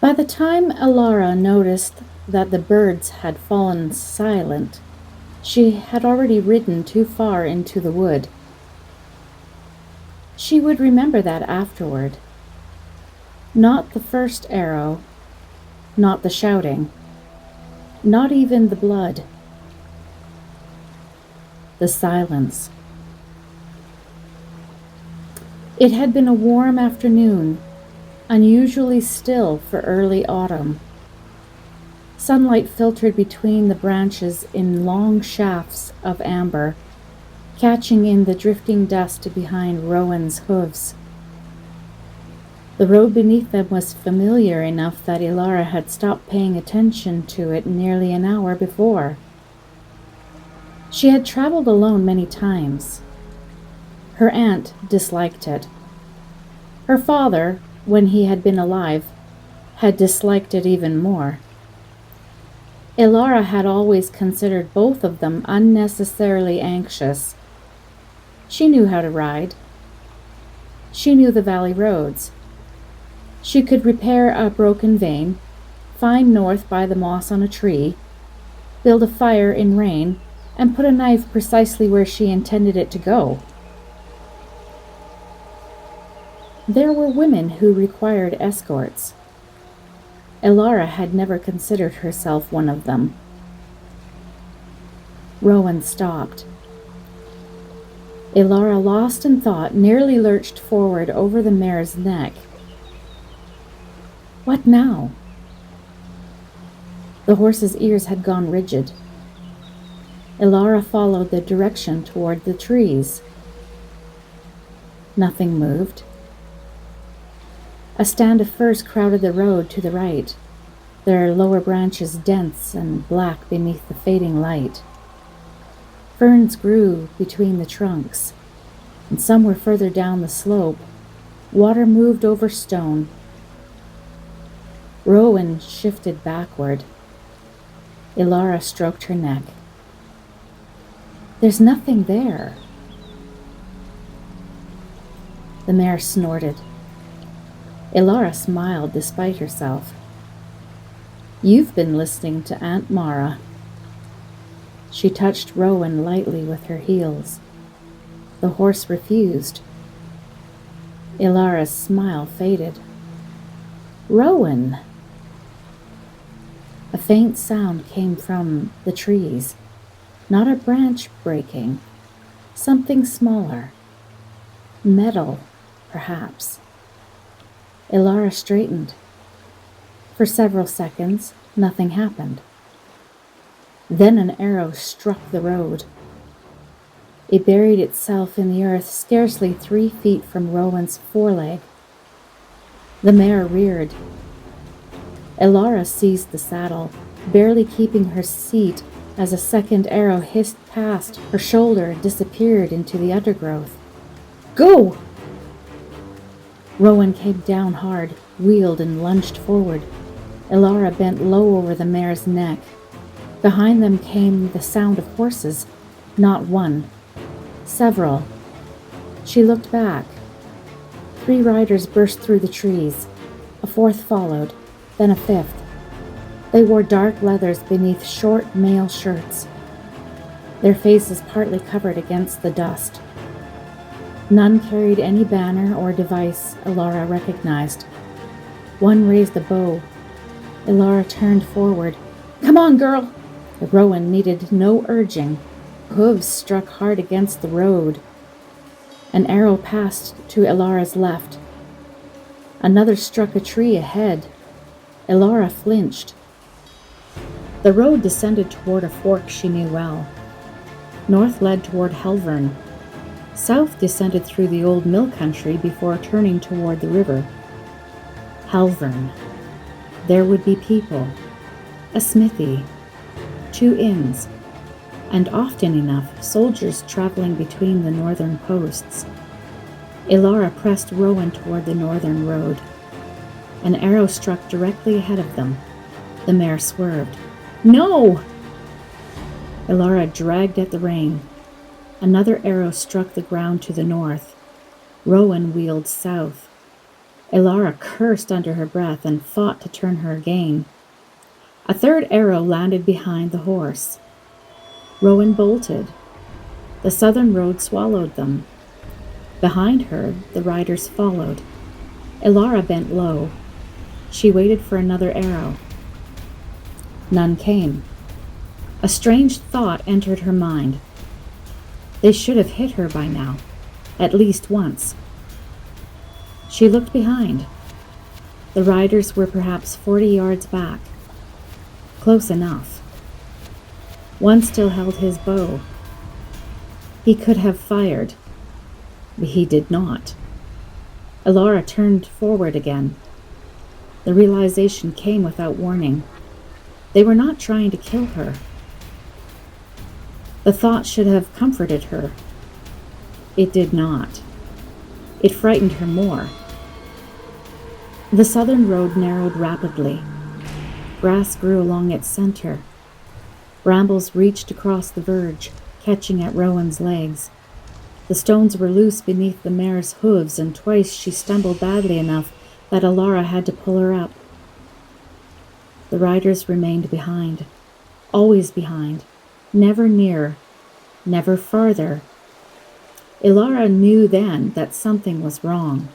By the time Elara noticed that the birds had fallen silent, she had already ridden too far into the wood. She would remember that afterward. Not the first arrow, not the shouting, not even the blood. The silence. It had been a warm afternoon, unusually still for early autumn. Sunlight filtered between the branches in long shafts of amber, catching in the drifting dust behind Rowan's hooves. The road beneath them was familiar enough that Elara had stopped paying attention to it nearly an hour before. She had traveled alone many times. Her aunt disliked it. Her father, when he had been alive, had disliked it even more. Elara had always considered both of them unnecessarily anxious. She knew how to ride. She knew the valley roads. She could repair a broken vein, find north by the moss on a tree, build a fire in rain, and put a knife precisely where she intended it to go. There were women who required escorts. Elara had never considered herself one of them. Rowan stopped. Elara, lost in thought, nearly lurched forward over the mare's neck. What now? The horse's ears had gone rigid. Elara followed the direction toward the trees. Nothing moved. A stand of firs crowded the road to the right, their lower branches dense and black beneath the fading light. Ferns grew between the trunks, and some were further down the slope. Water moved over stone. Rowan shifted backward. Elara stroked her neck. There's nothing there. The mare snorted. Elara smiled despite herself. You've been listening to Aunt Mara. She touched Rowan lightly with her heels. The horse refused. Elara's smile faded. Rowan! A faint sound came from the trees. Not a branch breaking. Something smaller. Metal, perhaps. Elara straightened. For several seconds, nothing happened. Then an arrow struck the road. It buried itself in the earth scarcely 3 feet from Rowan's foreleg. The mare reared. Elara seized the saddle, barely keeping her seat as a second arrow hissed past her shoulder and disappeared into the undergrowth. Go! Rowan came down hard, wheeled and lunged forward. Elara bent low over the mare's neck. Behind them came the sound of horses, not one, several. She looked back. 3 riders burst through the trees. A 4th followed, then a 5th. They wore dark leathers beneath short mail shirts, their faces partly covered against the dust. None carried any banner or device Elara recognized. One raised a bow. Elara turned forward. Come on, girl! Rowan needed no urging. Hooves struck hard against the road. An arrow passed to Elara's left. Another struck a tree ahead. Elara flinched. The road descended toward a fork she knew well. North led toward Helvern. South descended through the old mill country before turning toward the river. Helvern. There would be people. A smithy. 2 inns. And often enough, soldiers traveling between the northern posts. Elara pressed Rowan toward the northern road. An arrow struck directly ahead of them. The mare swerved. No! Elara dragged at the rein. Another arrow struck the ground to the north. Rowan wheeled south. Elara cursed under her breath and fought to turn her again. A third arrow landed behind the horse. Rowan bolted. The southern road swallowed them. Behind her, the riders followed. Elara bent low. She waited for another arrow. None came. A strange thought entered her mind. They should have hit her by now, at least once. She looked behind. The riders were perhaps 40 yards back. Close enough. One still held his bow. He could have fired, but he did not. Elara turned forward again. The realization came without warning. They were not trying to kill her. The thought should have comforted her. It did not. It frightened her more. The southern road narrowed rapidly. Grass grew along its center. Brambles reached across the verge, catching at Rowan's legs. The stones were loose beneath the mare's hooves, and twice she stumbled badly enough that Elara had to pull her up. The riders remained behind, always behind, never near, never farther. Elara knew then that something was wrong.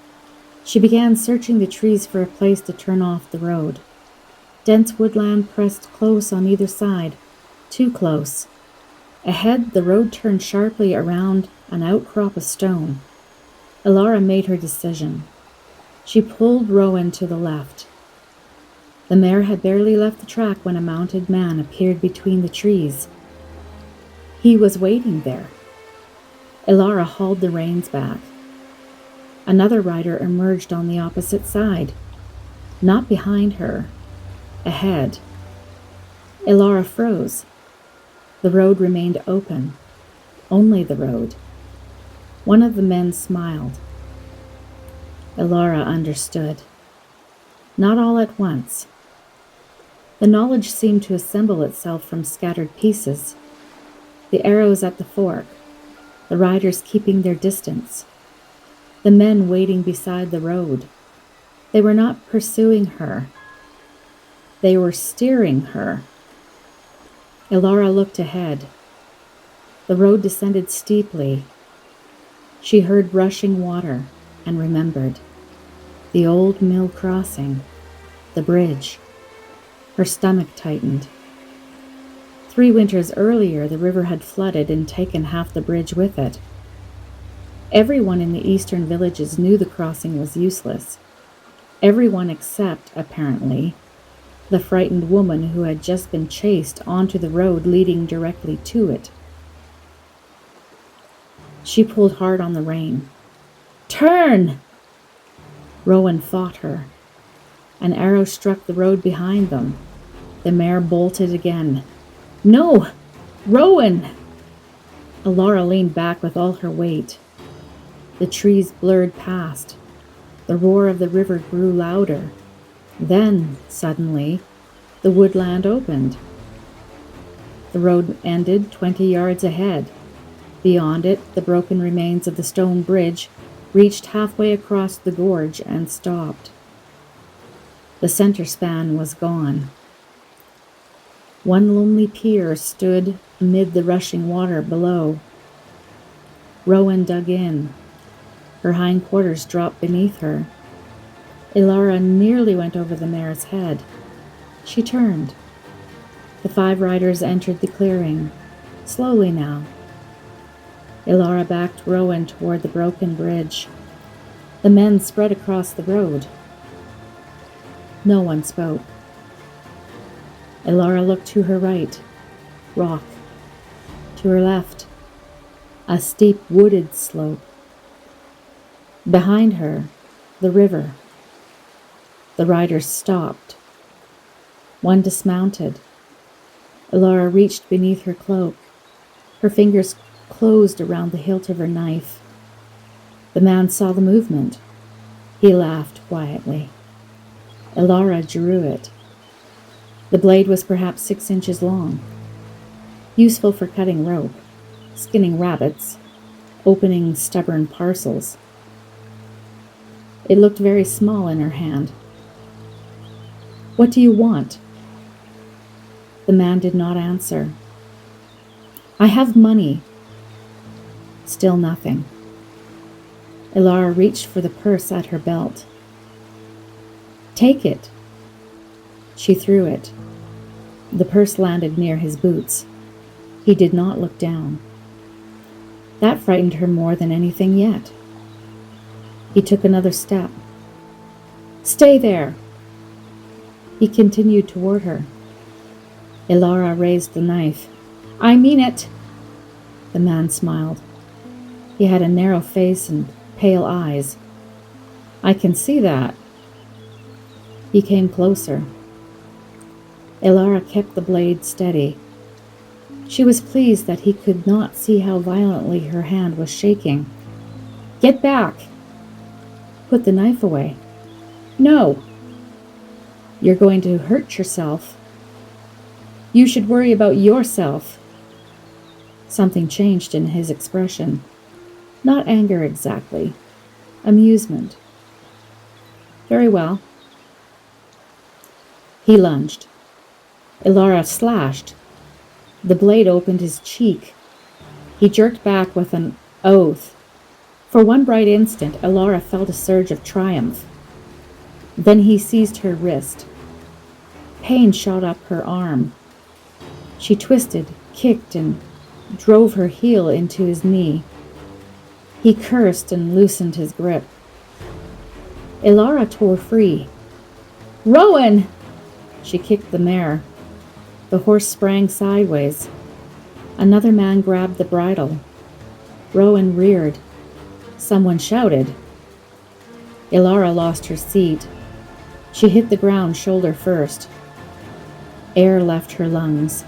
She began searching the trees for a place to turn off the road. Dense woodland pressed close on either side, too close. Ahead, the road turned sharply around an outcrop of stone. Elara made her decision. She pulled Rowan to the left. The mare had barely left the track when a mounted man appeared between the trees. He was waiting there. Elara hauled the reins back. Another rider emerged on the opposite side, not behind her, ahead. Elara froze. The road remained open, only the road. One of the men smiled. Elara understood. Not all at once. The knowledge seemed to assemble itself from scattered pieces. The arrows at the fork, the riders keeping their distance, the men waiting beside the road. They were not pursuing her. They were steering her. Elara looked ahead. The road descended steeply. She heard rushing water and remembered. The old mill crossing, the bridge. Her stomach tightened. 3 winters earlier, the river had flooded and taken half the bridge with it. Everyone in the eastern villages knew the crossing was useless. Everyone except, apparently, the frightened woman who had just been chased onto the road leading directly to it. She pulled hard on the rein. "Turn!" Rowan fought her. An arrow struck the road behind them. The mare bolted again. "No! Rowan!" Elara leaned back with all her weight. The trees blurred past. The roar of the river grew louder. Then, suddenly, the woodland opened. The road ended 20 yards ahead. Beyond it, the broken remains of the stone bridge reached halfway across the gorge and stopped. The center span was gone. One lonely pier stood amid the rushing water below. Rowan dug in. Her hindquarters dropped beneath her. Elara nearly went over the mare's head. She turned. The 5 riders entered the clearing, slowly now. Elara backed Rowan toward the broken bridge. The men spread across the road. No one spoke. Elara looked to her right. Rock. To her left. A steep wooded slope. Behind her, the river. The riders stopped. One dismounted. Elara reached beneath her cloak. Her fingers closed around the hilt of her knife. The man saw the movement. He laughed quietly. Elara drew it. The blade was perhaps 6 inches long, useful for cutting rope, skinning rabbits, opening stubborn parcels. It looked very small in her hand. "What do you want?" The man did not answer. "I have money." Still nothing. Elara reached for the purse at her belt. "Take it." She threw it. The purse landed near his boots. He did not look down. That frightened her more than anything yet. He took another step. "Stay there." He continued toward her. Elara raised the knife. "I mean it." The man smiled. He had a narrow face and pale eyes. "I can see that." He came closer. Elara kept the blade steady. She was pleased that he could not see how violently her hand was shaking. "Get back." "Put the knife away." "No." "You're going to hurt yourself." "You should worry about yourself." Something changed in his expression. Not anger exactly. Amusement. "Very well." He lunged. Elara slashed. The blade opened his cheek. He jerked back with an oath. For one bright instant, Elara felt a surge of triumph. Then he seized her wrist. Pain shot up her arm. She twisted, kicked, and drove her heel into his knee. He cursed and loosened his grip. Elara tore free. "Rowan!" She kicked the mare. The horse sprang sideways. Another man grabbed the bridle. Rowan reared. Someone shouted. Elara lost her seat. She hit the ground shoulder first. Air left her lungs.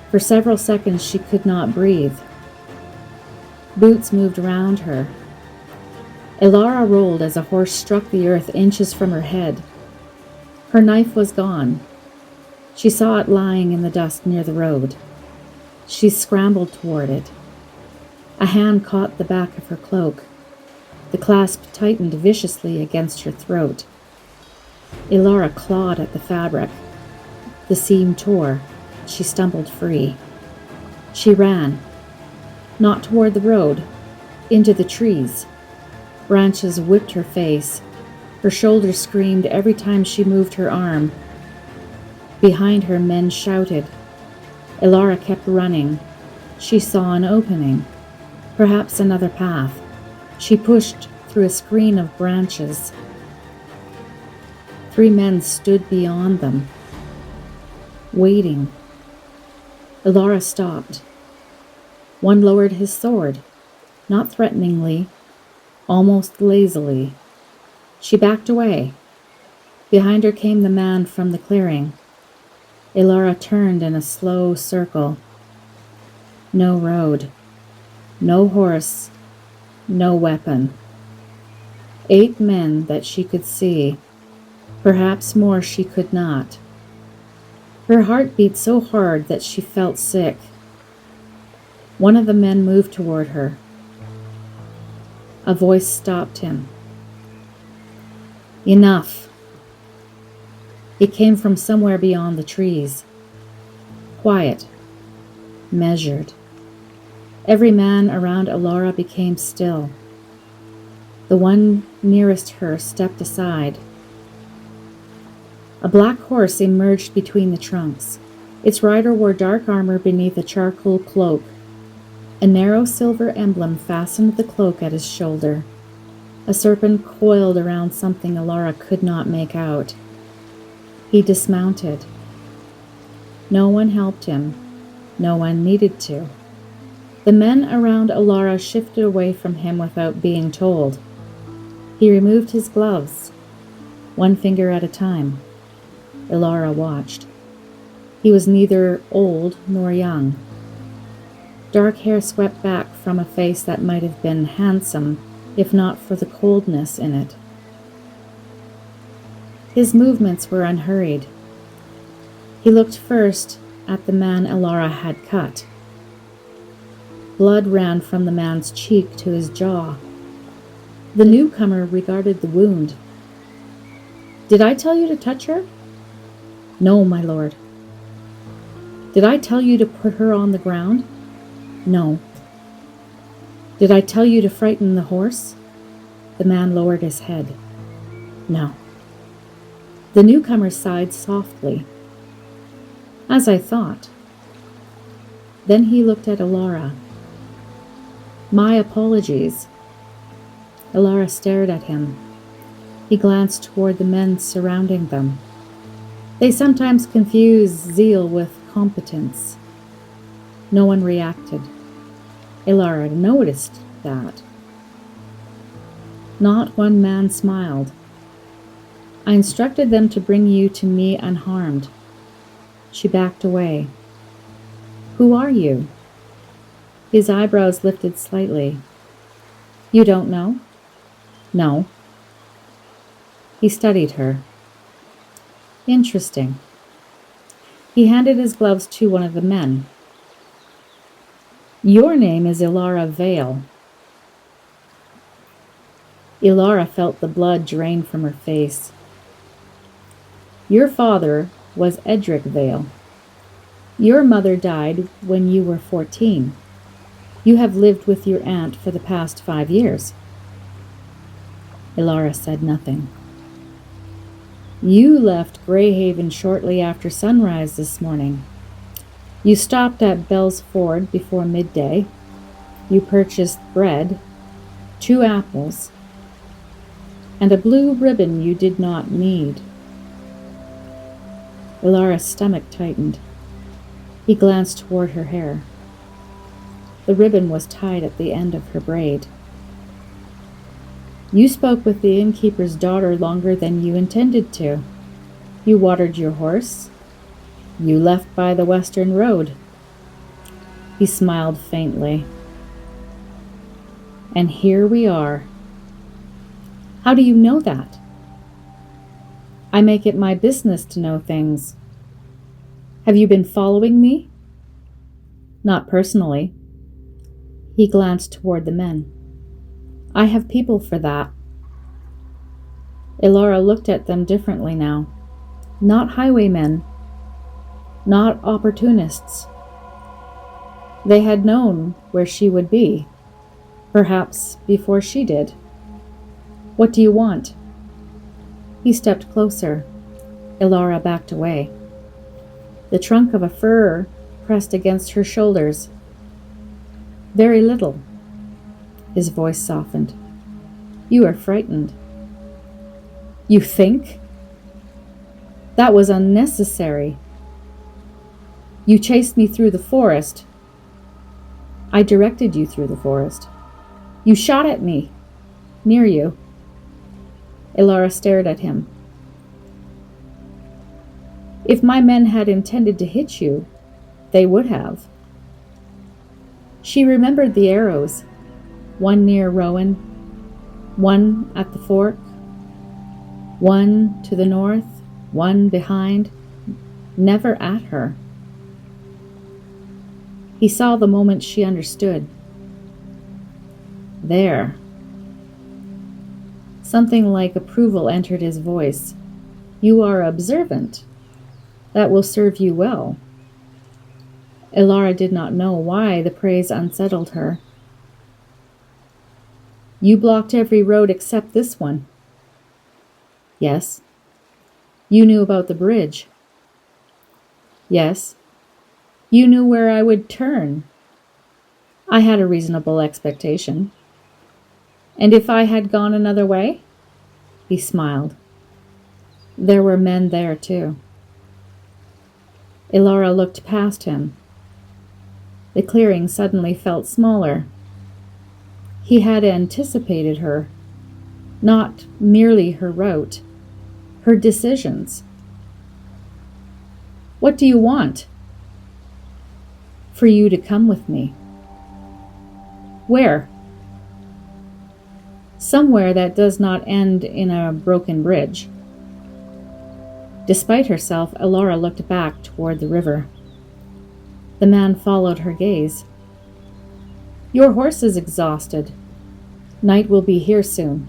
For several seconds she could not breathe. Boots moved around her. Elara rolled as a horse struck the earth inches from her head. Her knife was gone. She saw it lying in the dust near the road. She scrambled toward it. A hand caught the back of her cloak. The clasp tightened viciously against her throat. Elara clawed at the fabric. The seam tore. She stumbled free. She ran. Not toward the road. Into the trees. Branches whipped her face. Her shoulders screamed every time she moved her arm. Behind her, men shouted. Elara kept running. She saw an opening. Perhaps another path. She pushed through a screen of branches. 3 men stood beyond them, waiting. Elara stopped. One lowered his sword, not threateningly, almost lazily. She backed away. Behind her came the man from the clearing. Elara turned in a slow circle. No road. No horse. No weapon. 8 men that she could see. Perhaps more she could not. Her heart beat so hard that she felt sick. One of the men moved toward her. A voice stopped him. "Enough." It came from somewhere beyond the trees. Quiet. Measured. Every man around Elara became still. The one nearest her stepped aside. A black horse emerged between the trunks. Its rider wore dark armor beneath a charcoal cloak. A narrow silver emblem fastened the cloak at his shoulder. A serpent coiled around something Elara could not make out. He dismounted. No one helped him. No one needed to. The men around Elara shifted away from him without being told. He removed his gloves, one finger at a time. Elara watched. He was neither old nor young. Dark hair swept back from a face that might have been handsome, if not for the coldness in it. His movements were unhurried. He looked first at the man Elara had cut. Blood ran from the man's cheek to his jaw. The newcomer regarded the wound. Did I tell you to touch her? No, my lord. Did I tell you to put her on the ground? No. Did I tell you to frighten the horse? The man lowered his head. No. The newcomer sighed softly. As I thought. Then he looked at Elara. My apologies. Elara stared at him. He glanced toward the men surrounding them. They sometimes confuse zeal with competence. No one reacted. Elara noticed that. Not one man smiled. I instructed them to bring you to me unharmed. She backed away. Who are you? His eyebrows lifted slightly. You don't know? No. He studied her. Interesting. He handed his gloves to one of the men. Your name is Elara Vale. Elara felt the blood drain from her face. Your father was Edric Vale. Your mother died when you were 14. You have lived with your aunt for the past 5 years. Elara said nothing. You left Greyhaven shortly after sunrise this morning. You stopped at Bell's Ford before midday. You purchased bread, 2 apples, and a blue ribbon you did not need. Elara's stomach tightened. He glanced toward her hair. The ribbon was tied at the end of her braid. You spoke with the innkeeper's daughter longer than you intended to. You watered your horse. You left by the western road. He smiled faintly. And here we are. How do you know that? I make it my business to know things. Have you been following me? Not personally. He glanced toward the men. I have people for that. Elara looked at them differently now. Not highwaymen. Not opportunists. They had known where she would be, perhaps before she did. What do you want? He stepped closer. Elara backed away. The trunk of a fir pressed against her shoulders. Very little. His voice softened. You are frightened. You think? That was unnecessary. You chased me through the forest. I directed you through the forest. You shot at me. Near you. Elara stared at him. If my men had intended to hit you, they would have. She remembered the arrows, one near Rowan, one at the fork, one to the north, one behind, never at her. He saw the moment she understood. There. Something like approval entered his voice. You are observant. That will serve you well. Elara did not know why the praise unsettled her. You blocked every road except this one. Yes. You knew about the bridge. Yes. You knew where I would turn. I had a reasonable expectation. And if I had gone another way? He smiled. There were men there too. Elara looked past him. The clearing suddenly felt smaller. He had anticipated her, not merely her route, her decisions. What do you want? For you to come with me. Where? Somewhere that does not end in a broken bridge. Despite herself, Elara looked back toward the river. The man followed her gaze. Your horse is exhausted. Night will be here soon.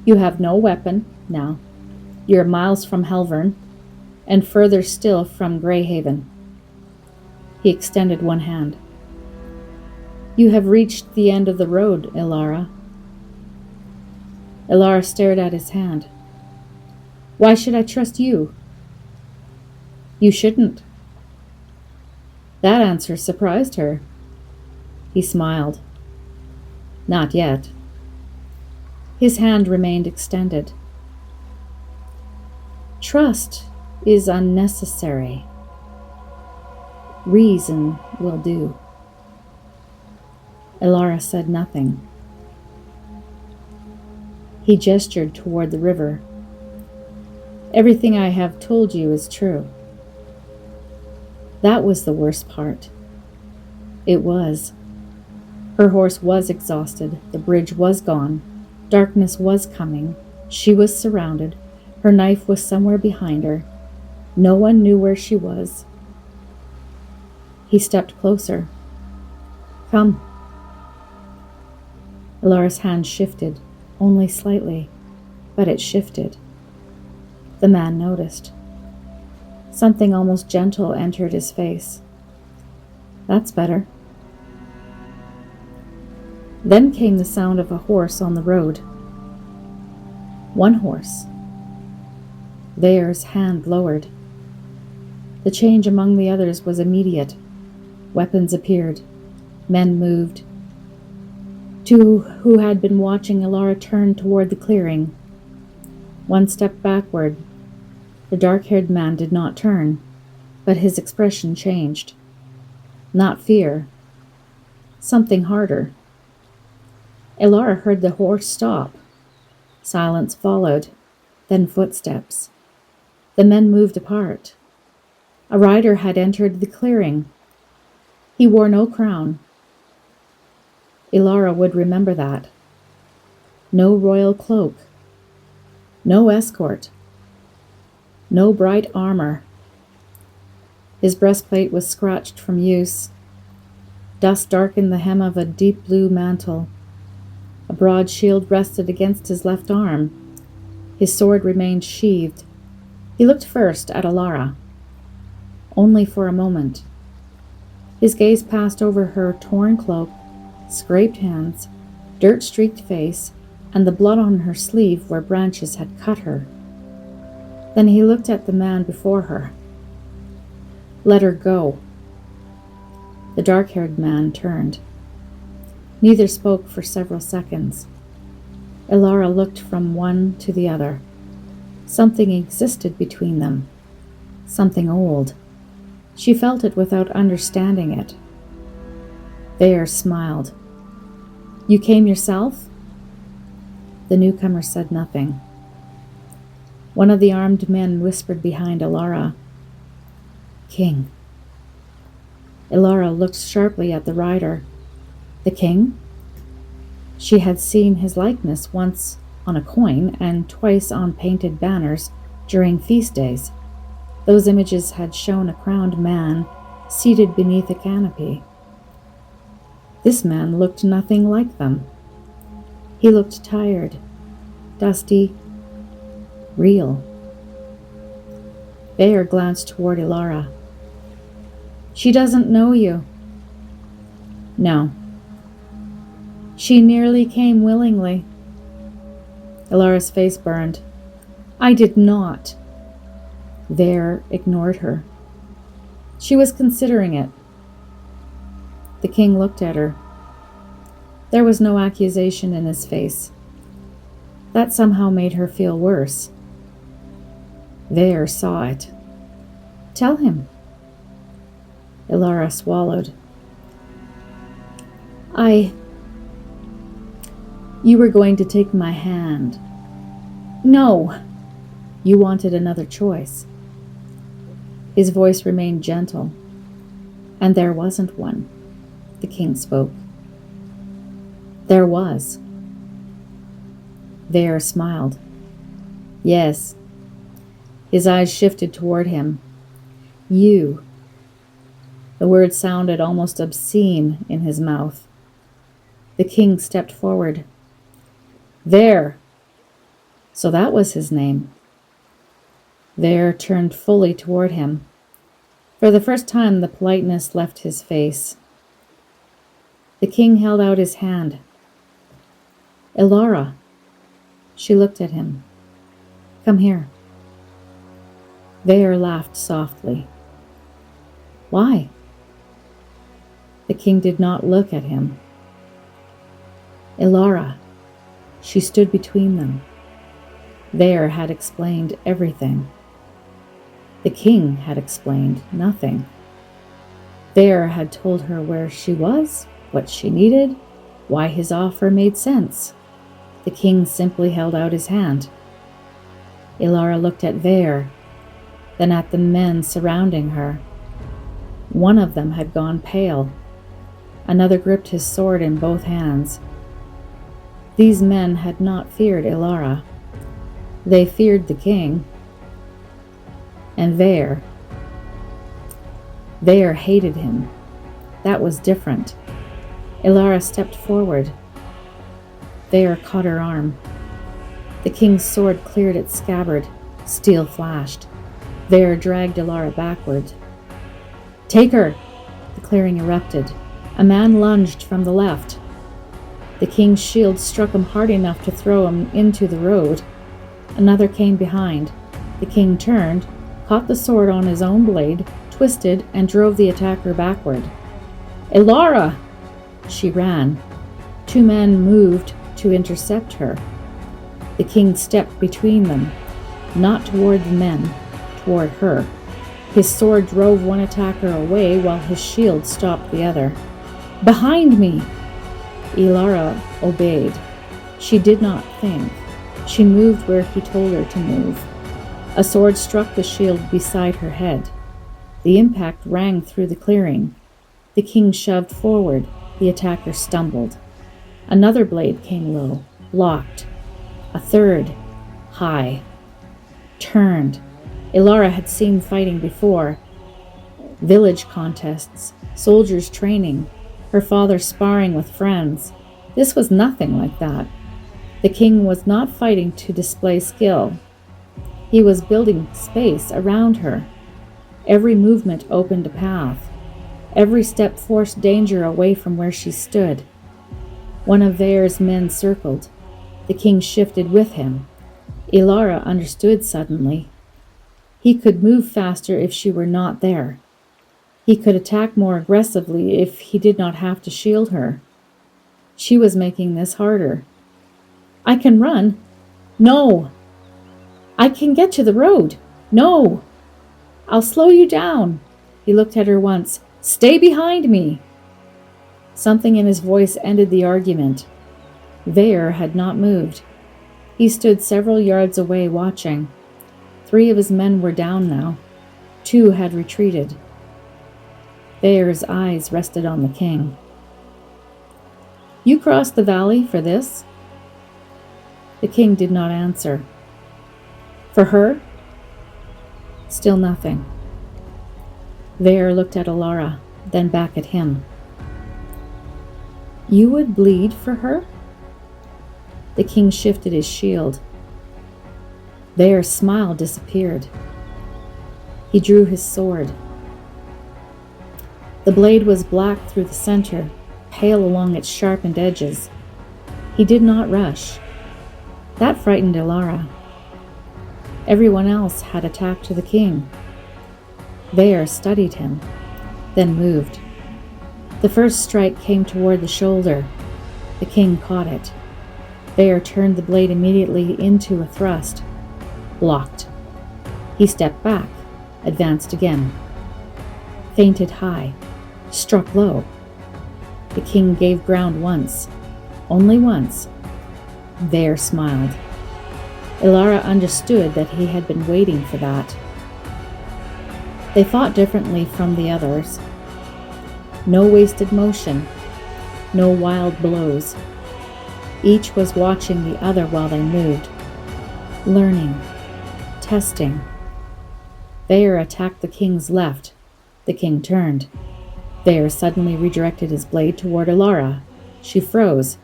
You have no weapon now. You're miles from Helvern, and further still from Greyhaven. He extended one hand. You have reached the end of the road, Elara. Elara stared at his hand. Why should I trust you? You shouldn't. That answer surprised her. He smiled. Not yet. His hand remained extended. Trust is unnecessary. Reason will do. Elara said nothing. He gestured toward the river. Everything I have told you is true. That was the worst part. It was. Her horse was exhausted. The bridge was gone. Darkness was coming. She was surrounded. Her knife was somewhere behind her. No one knew where she was. He stepped closer. Come. Elara's hand shifted, only slightly, but it shifted. The man noticed. Something almost gentle entered his face. That's better. Then came the sound of a horse on the road. One horse. Vair's hand lowered. The change among the others was immediate. Weapons appeared. Men moved. Two who had been watching Elara turned toward the clearing. One stepped backward. The dark-haired man did not turn, but his expression changed. Not fear. Something harder. Elara heard the horse stop. Silence followed, then footsteps. The men moved apart. A rider had entered the clearing. He wore no crown. Elara would remember that. No royal cloak. No escort. No bright armor. His breastplate was scratched from use. Dust darkened the hem of a deep blue mantle. A broad shield rested against his left arm. His sword remained sheathed. He looked first at Elara. Only for a moment. His gaze passed over her torn cloak, scraped hands, dirt-streaked face, and the blood on her sleeve where branches had cut her. Then he looked at the man before her. Let her go. The dark-haired man turned. Neither spoke for several seconds. Elara looked from one to the other. Something existed between them. Something old. She felt it without understanding it. Vair smiled. You came yourself? The newcomer said nothing. One of the armed men whispered behind Elara. King. Elara looked sharply at the rider. The king? She had seen his likeness once on a coin and twice on painted banners during feast days. Those images had shown a crowned man seated beneath a canopy. This man looked nothing like them. He looked tired, dusty, real. Vair glanced toward Elara. She doesn't know you. No. She nearly came willingly. Elara's face burned. I did not. Vair ignored her. She was considering it. The king looked at her. There was no accusation in his face. That somehow made her feel worse. Vair saw it. Tell him. Elara swallowed. You were going to take my hand. No! You wanted another choice. His voice remained gentle. And there wasn't one. The king spoke. There was. Vair smiled. Yes. His eyes shifted toward him. You. The word sounded almost obscene in his mouth. The king stepped forward. There! So that was his name. There turned fully toward him. For the first time, the politeness left his face. The king held out his hand. Elara. She looked at him. Come here. There laughed softly. Why? The king did not look at him. Elara. She stood between them. There had explained everything. The king had explained nothing. There had told her where she was, what she needed, why his offer made sense. The king simply held out his hand. Elara looked at Vare, then at the men surrounding her. One of them had gone pale. Another gripped his sword in both hands. These men had not feared Elara. They feared the king. And Vare hated him. That was different. Elara stepped forward. Vare caught her arm. The king's sword cleared its scabbard. Steel flashed. Vare dragged Elara backward. Take her! The clearing erupted. A man lunged from the left. The king's shield struck him hard enough to throw him into the road. Another came behind. The king turned, caught the sword on his own blade, twisted, and drove the attacker backward. Elara! She ran. Two men moved to intercept her. The king stepped between them, not toward the men, toward her. His sword drove one attacker away while his shield stopped the other. Behind me! Elara obeyed. She did not think. She moved where he told her to move. A sword struck the shield beside her head. The impact rang through the clearing. The king shoved forward. The attacker stumbled. Another blade came low, blocked. A third, high. Turned. Elara had seen fighting before. Village contests, soldiers training, her father sparring with friends. This was nothing like that. The king was not fighting to display skill. He was building space around her. Every movement opened a path. Every step forced danger away from where she stood. One of Vare's men circled. The king shifted with him. Elara understood suddenly. He could move faster if she were not there. He could attack more aggressively if he did not have to shield her. She was making this harder. I can run. No. I can get to the road. No. I'll slow you down. He looked at her once. Stay behind me. Something in his voice ended the argument. Vare had not moved. He stood several yards away watching. 3 of his men were down now. 2 had retreated. Vare's eyes rested on the king. You crossed the valley for this? The king did not answer. For her? Still nothing. Vare looked at Elara, then back at him. You would bleed for her? The king shifted his shield. Vare's smile disappeared. He drew his sword. The blade was black through the center, pale along its sharpened edges. He did not rush. That frightened Elara. Everyone else had attacked the king. Vare studied him, then moved. The first strike came toward the shoulder. The king caught it. Vare turned the blade immediately into a thrust. Blocked. He stepped back, advanced again. Feinted high, struck low. The king gave ground once, only once. Vare smiled. Elara understood that he had been waiting for that. They fought differently from the others. No wasted motion, no wild blows. Each was watching the other while they moved, learning, testing. Vare attacked the king's left. The king turned. Vare suddenly redirected his blade toward Elara. She froze.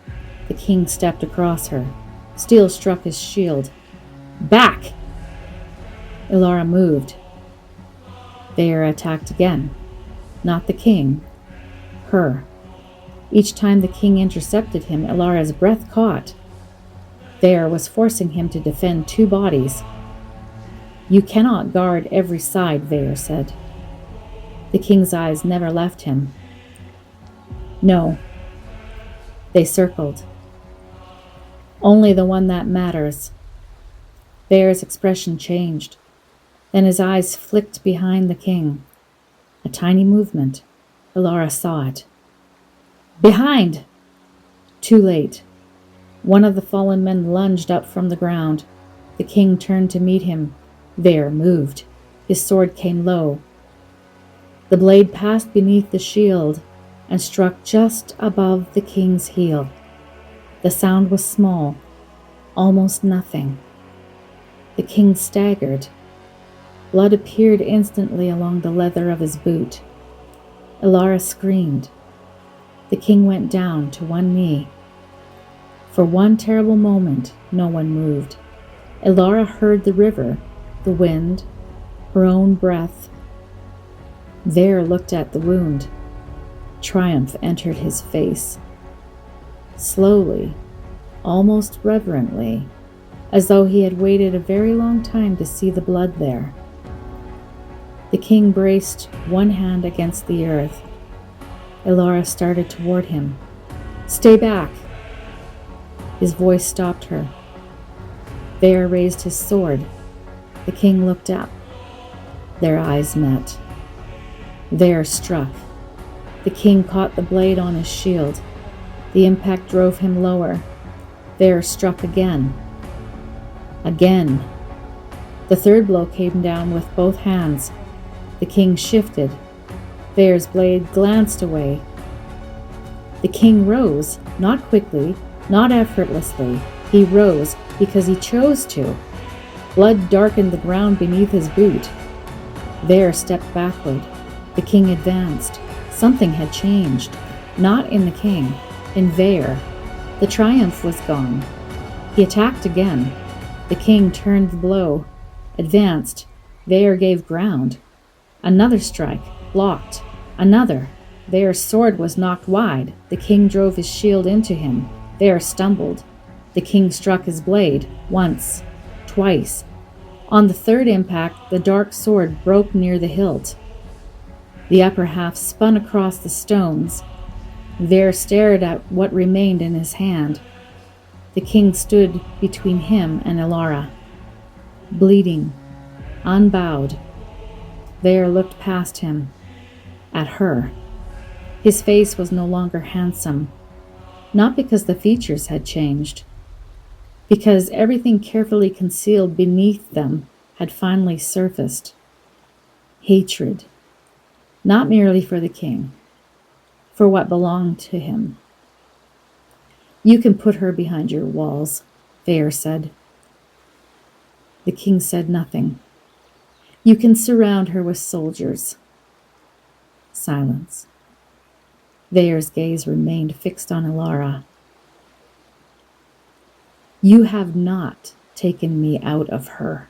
The king stepped across her. Steel struck his shield. Back! Elara moved. Veyr attacked again. Not the king. Her. Each time the king intercepted him, Elara's breath caught. Veyr was forcing him to defend two bodies. You cannot guard every side, Veyr said. The king's eyes never left him. No. They circled. Only the one that matters. Veyr's expression changed. Then his eyes flicked behind the king. A tiny movement. Elara saw it. Behind! Too late. One of the fallen men lunged up from the ground. The king turned to meet him. Veyr moved. His sword came low. The blade passed beneath the shield and struck just above the king's heel. The sound was small, almost nothing. The king staggered. Blood appeared instantly along the leather of his boot. Elara screamed. The king went down to one knee. For one terrible moment, no one moved. Elara heard the river, the wind, her own breath. Veyr looked at the wound. Triumph entered his face. Slowly, almost reverently, as though he had waited a very long time to see the blood there. The king braced one hand against the earth. Elara started toward him. Stay back! His voice stopped her. Veyr raised his sword. The king looked up. Their eyes met. Veyr struck. The king caught the blade on his shield. The impact drove him lower. Veyr struck again. Again. The third blow came down with both hands. The king shifted. Veyr's blade glanced away. The king rose, not quickly, not effortlessly. He rose because he chose to. Blood darkened the ground beneath his boot. Veyr stepped backward. The king advanced. Something had changed. Not in the king, in Veyr. The triumph was gone. He attacked again. The king turned the blow, advanced. Veyr gave ground. Another strike, blocked. Another. Veyr's sword was knocked wide. The king drove his shield into him. Veyr stumbled. The king struck his blade, once, twice. On the third impact, the dark sword broke near the hilt. The upper half spun across the stones. Veyr stared at what remained in his hand. The king stood between him and Elara, bleeding, unbowed. Veyr looked past him, at her. His face was no longer handsome, not because the features had changed, because everything carefully concealed beneath them had finally surfaced. Hatred, not merely for the king, for what belonged to him. You can put her behind your walls, Veyr said. The king said nothing. You can surround her with soldiers. Silence. Veyr's gaze remained fixed on Elara. You have not taken me out of her.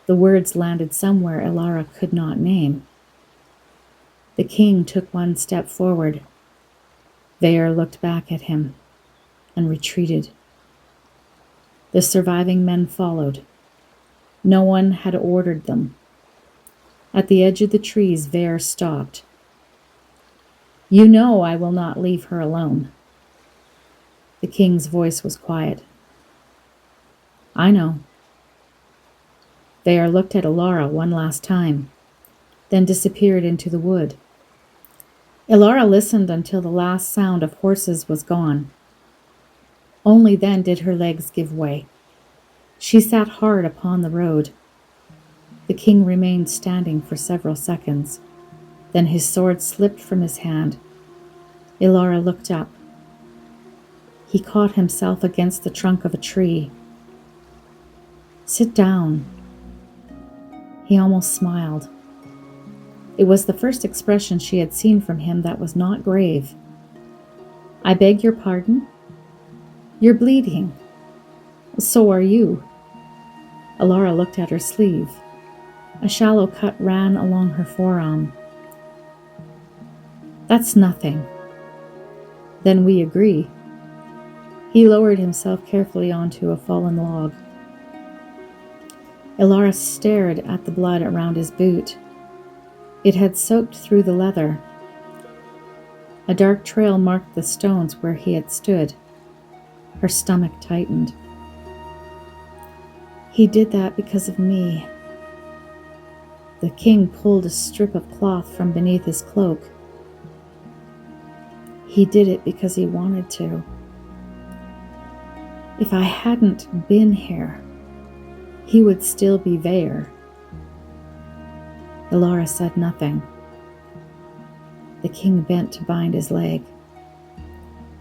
The words landed somewhere Elara could not name. The king took one step forward. Veyr looked back at him and retreated. The surviving men followed. No one had ordered them. At the edge of the trees, Veyr stopped. You know I will not leave her alone. The king's voice was quiet. I know. Veyr looked at Elara one last time, then disappeared into the wood. Elara listened until the last sound of horses was gone. Only then did her legs give way. She sat hard upon the road. The king remained standing for several seconds. Then his sword slipped from his hand. Elara looked up. He caught himself against the trunk of a tree. Sit down. He almost smiled. It was the first expression she had seen from him that was not grave. I beg your pardon? You're bleeding. So are you. Elara looked at her sleeve. A shallow cut ran along her forearm. That's nothing. Then we agree. He lowered himself carefully onto a fallen log. Elara stared at the blood around his boot. It had soaked through the leather. A dark trail marked the stones where he had stood. Her stomach tightened. He did that because of me. The king pulled a strip of cloth from beneath his cloak. He did it because he wanted to. If I hadn't been here, he would still be there. Elara said nothing. The king bent to bind his leg.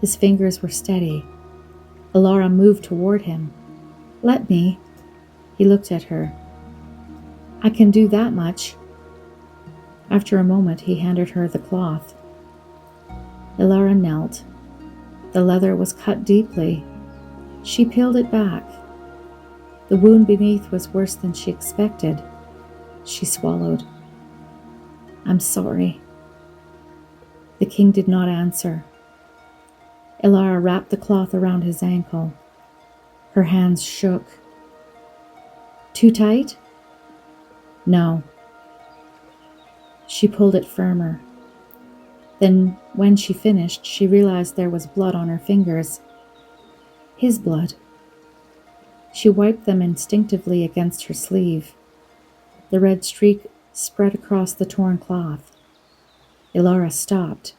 His fingers were steady. Elara moved toward him. Let me. He looked at her. I can do that much. After a moment, he handed her the cloth. Elara knelt. The leather was cut deeply. She peeled it back. The wound beneath was worse than she expected. She swallowed. I'm sorry. The king did not answer. Elara wrapped the cloth around his ankle. Her hands shook. Too tight? No. She pulled it firmer. Then, when she finished, she realized there was blood on her fingers. His blood. She wiped them instinctively against her sleeve. The red streak spread across the torn cloth. Elara stopped.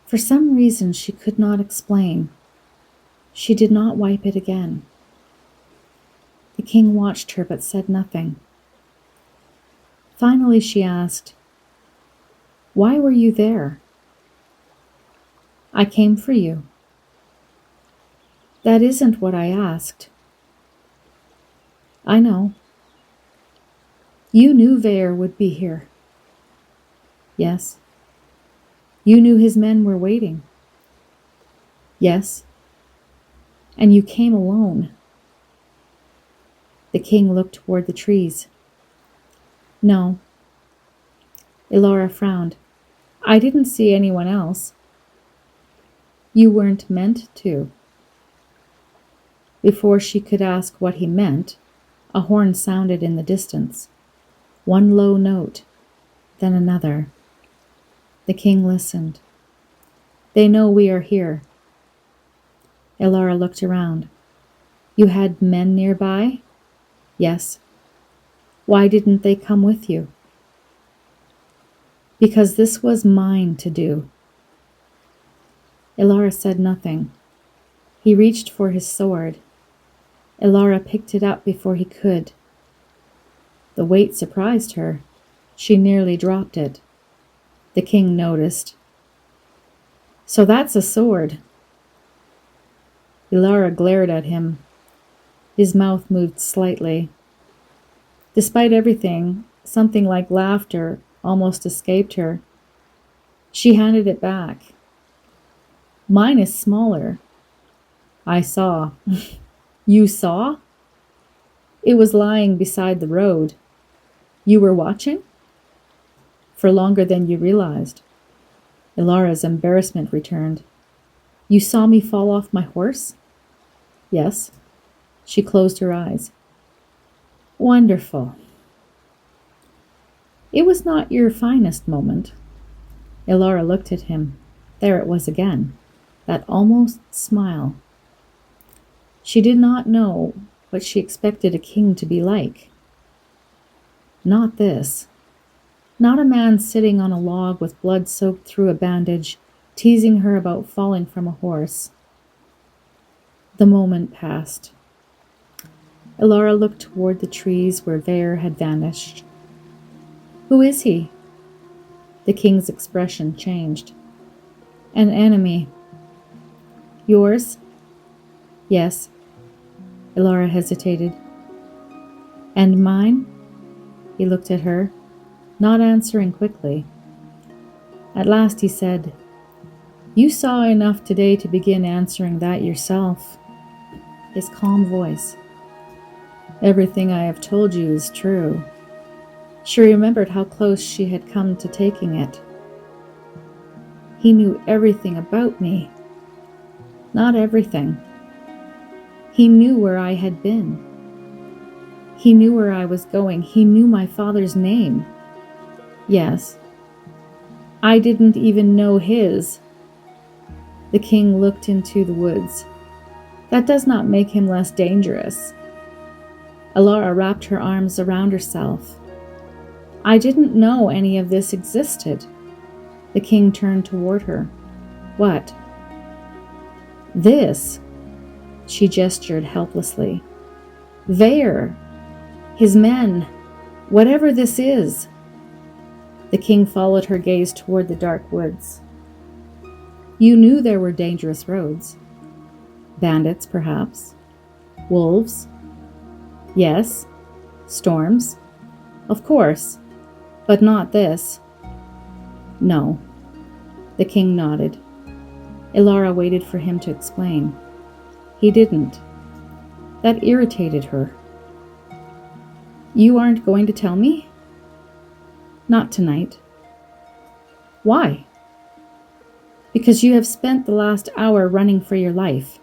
For some reason she could not explain, she did not wipe it again. The king watched her but said nothing. Finally she asked, Why were you there? I came for you. That isn't what I asked. I know. You knew Vaer would be here. Yes. You knew his men were waiting. Yes. And you came alone. The king looked toward the trees. No. Elara frowned. I didn't see anyone else. You weren't meant to. Before she could ask what he meant, a horn sounded in the distance. One low note, then another. The king listened. They know we are here. Elara looked around. You had men nearby? Yes. Why didn't they come with you? Because this was mine to do. Elara said nothing. He reached for his sword. Elara picked it up before he could. The weight surprised her. She nearly dropped it. The king noticed. So that's a sword. Elara glared at him. His mouth moved slightly. Despite everything, something like laughter almost escaped her. She handed it back. Mine is smaller. I saw. You saw? It was lying beside the road. You were watching? For longer than you realized. Elara's embarrassment returned. You saw me fall off my horse? Yes. She closed her eyes. Wonderful. It was not your finest moment. Elara looked at him. There it was again, that almost smile. She did not know what she expected a king to be like. Not this. Not a man sitting on a log with blood soaked through a bandage, teasing her about falling from a horse. The moment passed. Elara looked toward the trees where Vaer had vanished. Who is he? The king's expression changed. An enemy. Yours? Yes. Elara hesitated. And mine? He looked at her, not answering quickly. At last he said, You saw enough today to begin answering that yourself. His calm voice. Everything I have told you is true. She remembered how close she had come to taking it. He knew everything about me. Not everything. He knew where I had been. He knew where I was going. He knew my father's name. Yes. I didn't even know his. The king looked into the woods. That does not make him less dangerous. Elara wrapped her arms around herself. I didn't know any of this existed. The king turned toward her. What? This. She gestured helplessly. There. His men. Whatever this is. The king followed her gaze toward the dark woods. You knew there were dangerous roads. Bandits, perhaps. Wolves. Yes. Storms. Of course. But not this. No. The king nodded. Elara waited for him to explain. He didn't. That irritated her. You aren't going to tell me? Not tonight. Why? Because you have spent the last hour running for your life.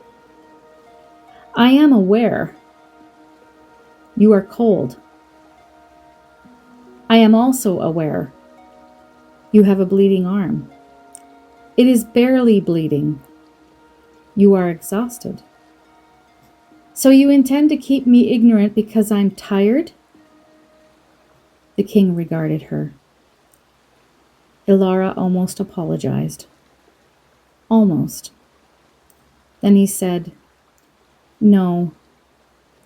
I am aware. You are cold. I am also aware. You have a bleeding arm. It is barely bleeding. You are exhausted. So you intend to keep me ignorant because I'm tired? The king regarded her. Elara almost apologized. Almost. Then he said, No.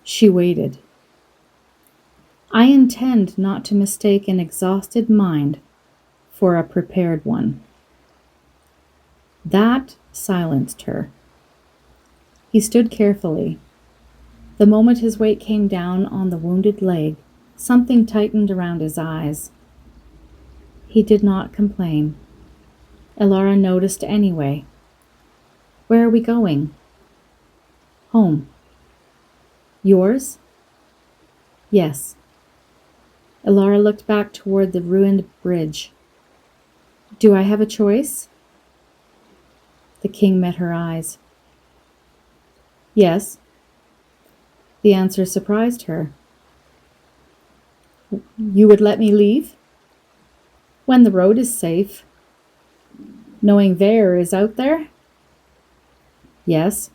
She waited. I intend not to mistake an exhausted mind for a prepared one. That silenced her. He stood carefully. The moment his weight came down on the wounded leg, something tightened around his eyes. He did not complain. Elara noticed anyway. Where are we going? Home. Yours? Yes. Elara looked back toward the ruined bridge. Do I have a choice? The king met her eyes. Yes. The answer surprised her. You would let me leave? When the road is safe. Knowing Vare is out there? Yes.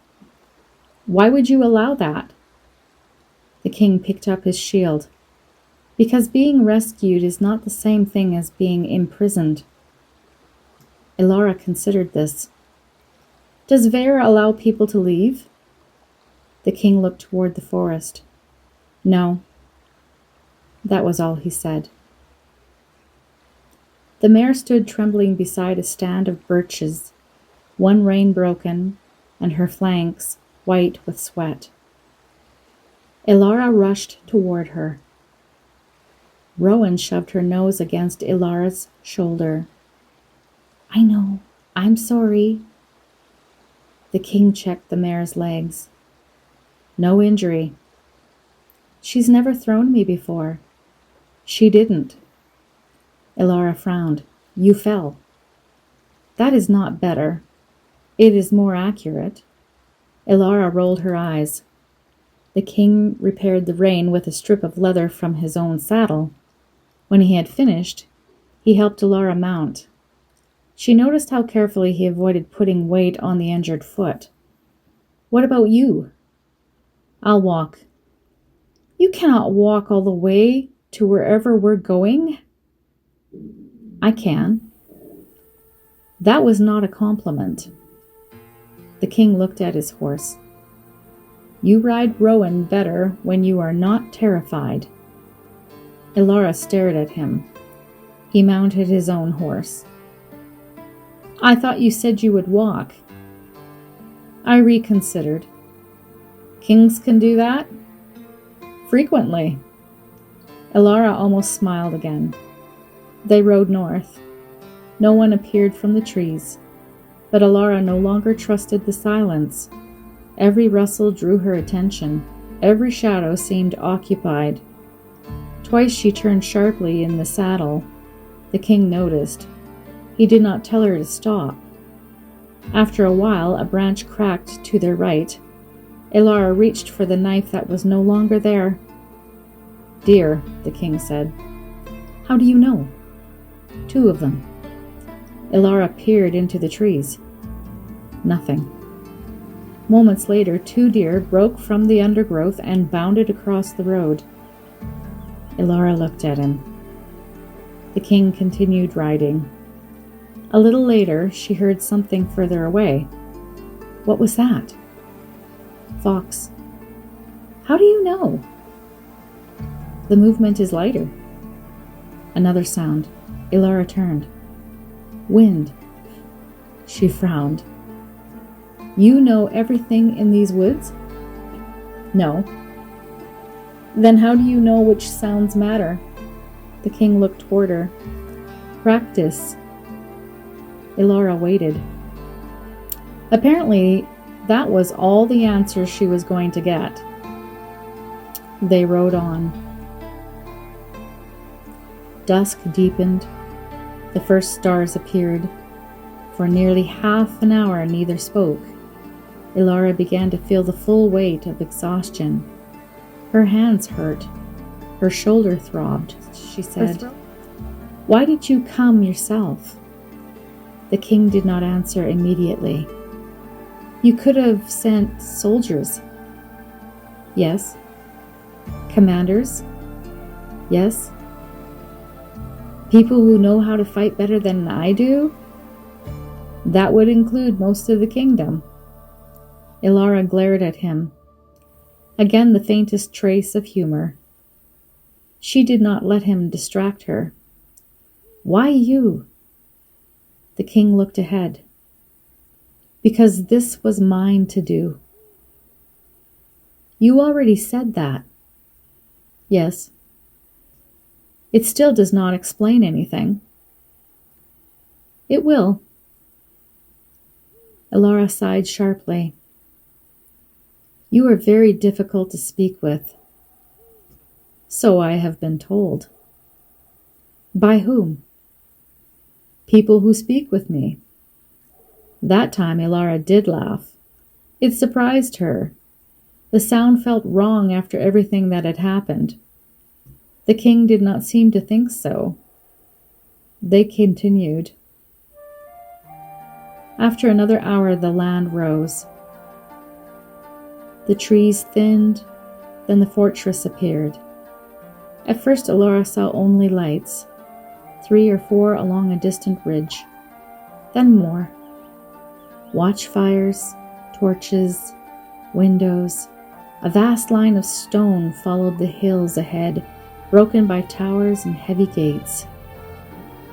Why would you allow that? The king picked up his shield. Because being rescued is not the same thing as being imprisoned. Elara considered this. Does Vare allow people to leave? The king looked toward the forest. No. That was all he said. The mare stood trembling beside a stand of birches, one rein broken, and her flanks white with sweat. Elara rushed toward her. Rowan shoved her nose against Elara's shoulder. I know. I'm sorry. The king checked the mare's legs. No injury. She's never thrown me before. She didn't. Elara frowned. You fell. That is not better. It is more accurate. Elara rolled her eyes. The king repaired the rein with a strip of leather from his own saddle. When he had finished, he helped Elara mount. She noticed how carefully he avoided putting weight on the injured foot. What about you? I'll walk. You cannot walk all the way to wherever we're going. I can. That was not a compliment. The king looked at his horse. You ride Rowan better when you are not terrified. Elara stared at him. He mounted his own horse. I thought you said you would walk. I reconsidered. Kings can do that? Frequently. Elara almost smiled again. They rode north. No one appeared from the trees. But Elara no longer trusted the silence. Every rustle drew her attention. Every shadow seemed occupied. Twice she turned sharply in the saddle. The king noticed. He did not tell her to stop. After a while, a branch cracked to their right. Elara reached for the knife that was no longer there. "Deer," the king said. "How do you know?" "Two of them." Elara peered into the trees. Nothing. Moments later, 2 deer broke from the undergrowth and bounded across the road. Elara looked at him. The king continued riding. A little later, she heard something further away. What was that? Fox. How do you know? The movement is lighter. Another sound. Elara turned. Wind. She frowned. You know everything in these woods? No. Then how do you know which sounds matter? The king looked toward her. Practice. Elara waited. Apparently, that was all the answer she was going to get. They rode on. Dusk deepened. The first stars appeared. For nearly half an hour, neither spoke. Elara began to feel the full weight of exhaustion. Her hands hurt. Her shoulder throbbed. She said, "Why did you come yourself?" The king did not answer immediately. "You could have sent soldiers." "Yes." "Commanders?" "Yes." "People who know how to fight better than I do?" "That would include most of the kingdom." Elara glared at him. Again the faintest trace of humor. She did not let him distract her. "Why you?" The king looked ahead. "Because this was mine to do." "You already said that." "Yes." "It still does not explain anything." "It will." Elara sighed sharply. "You are very difficult to speak with." "So I have been told." "By whom?" "People who speak with me." That time Elara did laugh. It surprised her. The sound felt wrong after everything that had happened. The king did not seem to think so. They continued. After another hour, the land rose. The trees thinned, then the fortress appeared. At first, Elara saw only lights, 3 or 4 along a distant ridge, then more. Watchfires, torches, windows. A vast line of stone followed the hills ahead, broken by towers and heavy gates.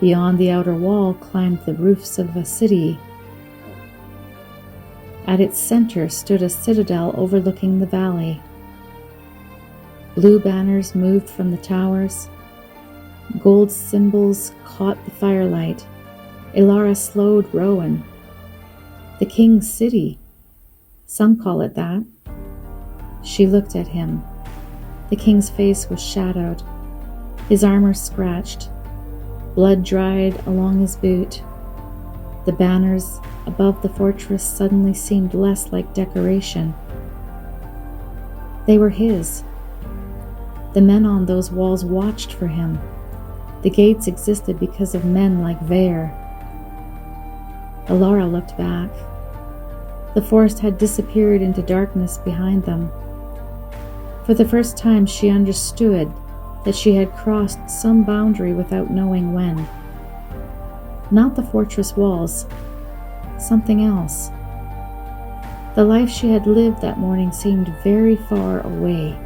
Beyond the outer wall climbed the roofs of a city. At its center stood a citadel overlooking the valley. Blue banners moved from the towers. Gold symbols caught the firelight. Elara slowed Rowan. The king's city. Some call it that. She looked at him. The king's face was shadowed. His armor scratched. Blood dried along his boot. The banners above the fortress suddenly seemed less like decoration. They were his. The men on those walls watched for him. The gates existed because of men like Vare. Elara looked back. The forest had disappeared into darkness behind them. For the first time she understood that she had crossed some boundary without knowing when. Not the fortress walls, something else. The life she had lived that morning seemed very far away.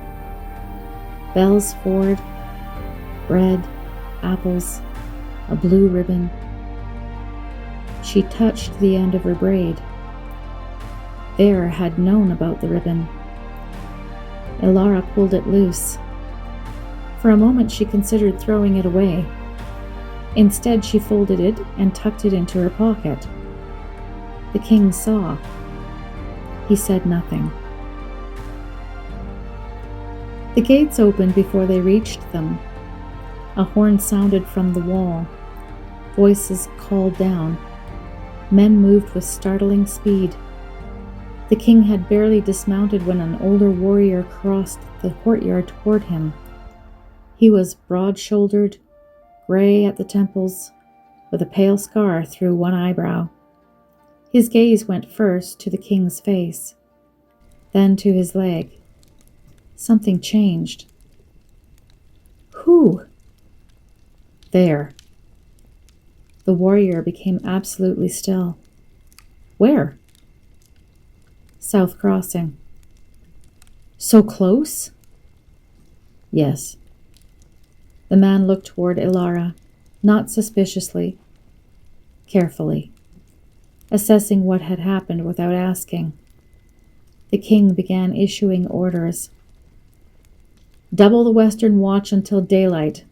Bell's Ford, bread, apples, a blue ribbon. She touched the end of her braid. Vare had known about the ribbon. Elara pulled it loose. For a moment she considered throwing it away. Instead, she folded it and tucked it into her pocket. The king saw. He said nothing. The gates opened before they reached them. A horn sounded from the wall. Voices called down. Men moved with startling speed. The king had barely dismounted when an older warrior crossed the courtyard toward him. He was broad-shouldered, gray at the temples, with a pale scar through one eyebrow. His gaze went first to the king's face, then to his leg. Something changed. Who? There. The warrior became absolutely still. Where? South Crossing. So close? Yes. The man looked toward Elara, not suspiciously, carefully, assessing what had happened without asking. The king began issuing orders. Double the western watch until daylight.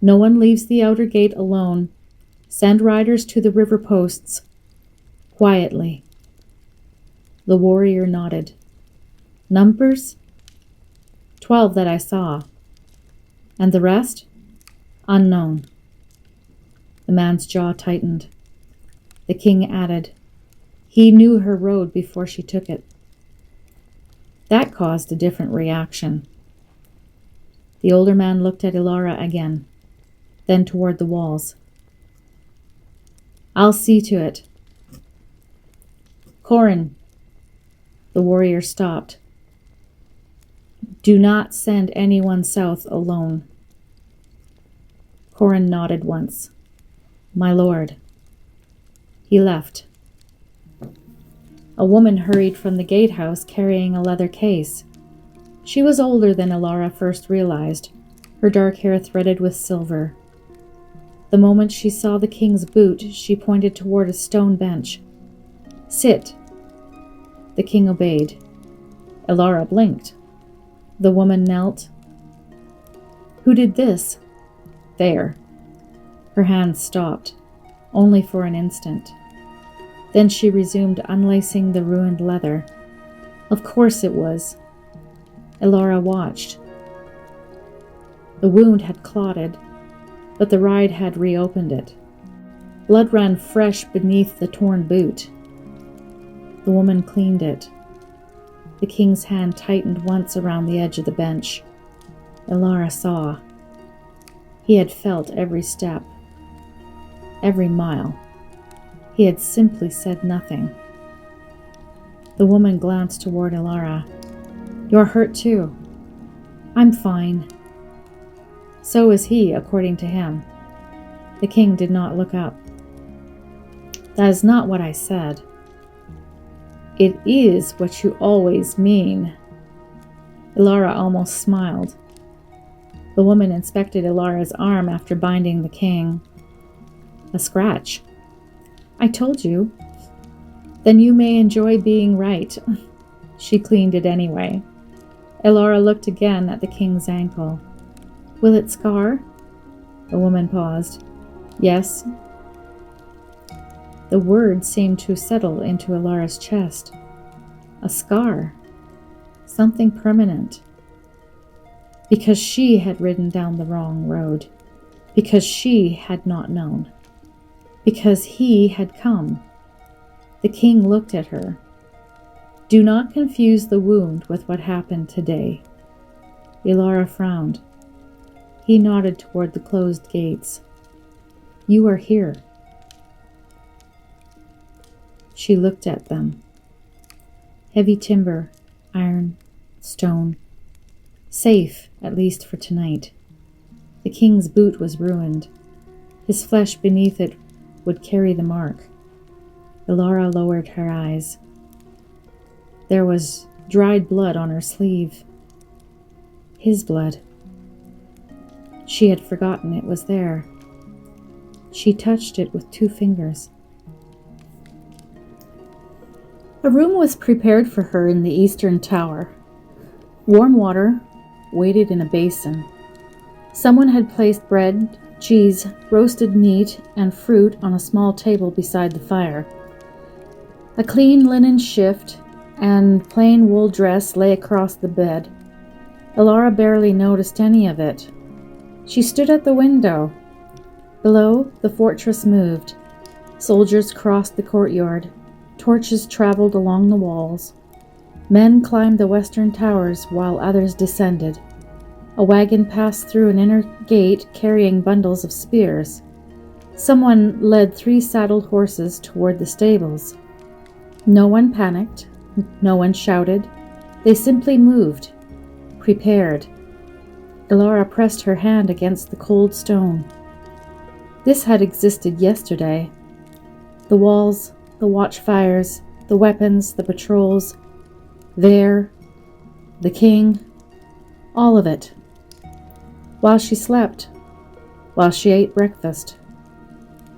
No one leaves the outer gate alone. Send riders to the river posts. Quietly. The warrior nodded. Numbers? 12 that I saw. And the rest? Unknown. The man's jaw tightened. The king added, he knew her road before she took it. That caused a different reaction. The older man looked at Elara again, then toward the walls. I'll see to it. Corin. The warrior stopped. Do not send anyone south alone. Corin nodded once. My lord. He left. A woman hurried from the gatehouse carrying a leather case. She was older than Elara first realized, her dark hair threaded with silver. The moment she saw the king's boot, she pointed toward a stone bench. Sit. The king obeyed. Elara blinked. The woman knelt. Who did this? There. Her hands stopped, only for an instant. Then she resumed unlacing the ruined leather. Of course it was. Elara watched. The wound had clotted, but the ride had reopened it. Blood ran fresh beneath the torn boot. The woman cleaned it. The king's hand tightened once around the edge of the bench. Elara saw. He had felt every step, every mile. He had simply said nothing. The woman glanced toward Elara. You're hurt too. I'm fine. So is he, according to him. The king did not look up. That is not what I said. It is what you always mean. Elara almost smiled. The woman inspected Elara's arm after binding the king. A scratch. I told you. Then you may enjoy being right. She cleaned it anyway. Elara looked again at the king's ankle. Will it scar? The woman paused. Yes. The word seemed to settle into Elara's chest. A scar. Something permanent. Because she had ridden down the wrong road. Because she had not known. Because he had come. The king looked at her. Do not confuse the wound with what happened today. Elara frowned. He nodded toward the closed gates. You are here. She looked at them. Heavy timber, iron, stone. Safe, at least for tonight. The king's boot was ruined. His flesh beneath it would carry the mark. Elara lowered her eyes. There was dried blood on her sleeve. His blood. She had forgotten it was there. She touched it with 2 fingers. A room was prepared for her in the eastern tower. Warm water waited in a basin. Someone had placed bread, cheese, roasted meat, and fruit on a small table beside the fire. A clean linen shift and plain wool dress lay across the bed. Elara barely noticed any of it. She stood at the window. Below, the fortress moved. Soldiers crossed the courtyard. Torches traveled along the walls. Men climbed the western towers while others descended. A wagon passed through an inner gate carrying bundles of spears. Someone led 3 saddled horses toward the stables. No one panicked. No one shouted. They simply moved, prepared. Elara pressed her hand against the cold stone. This had existed yesterday. The walls, the watchfires, the weapons, the patrols, there, the king, all of it. While she slept, while she ate breakfast,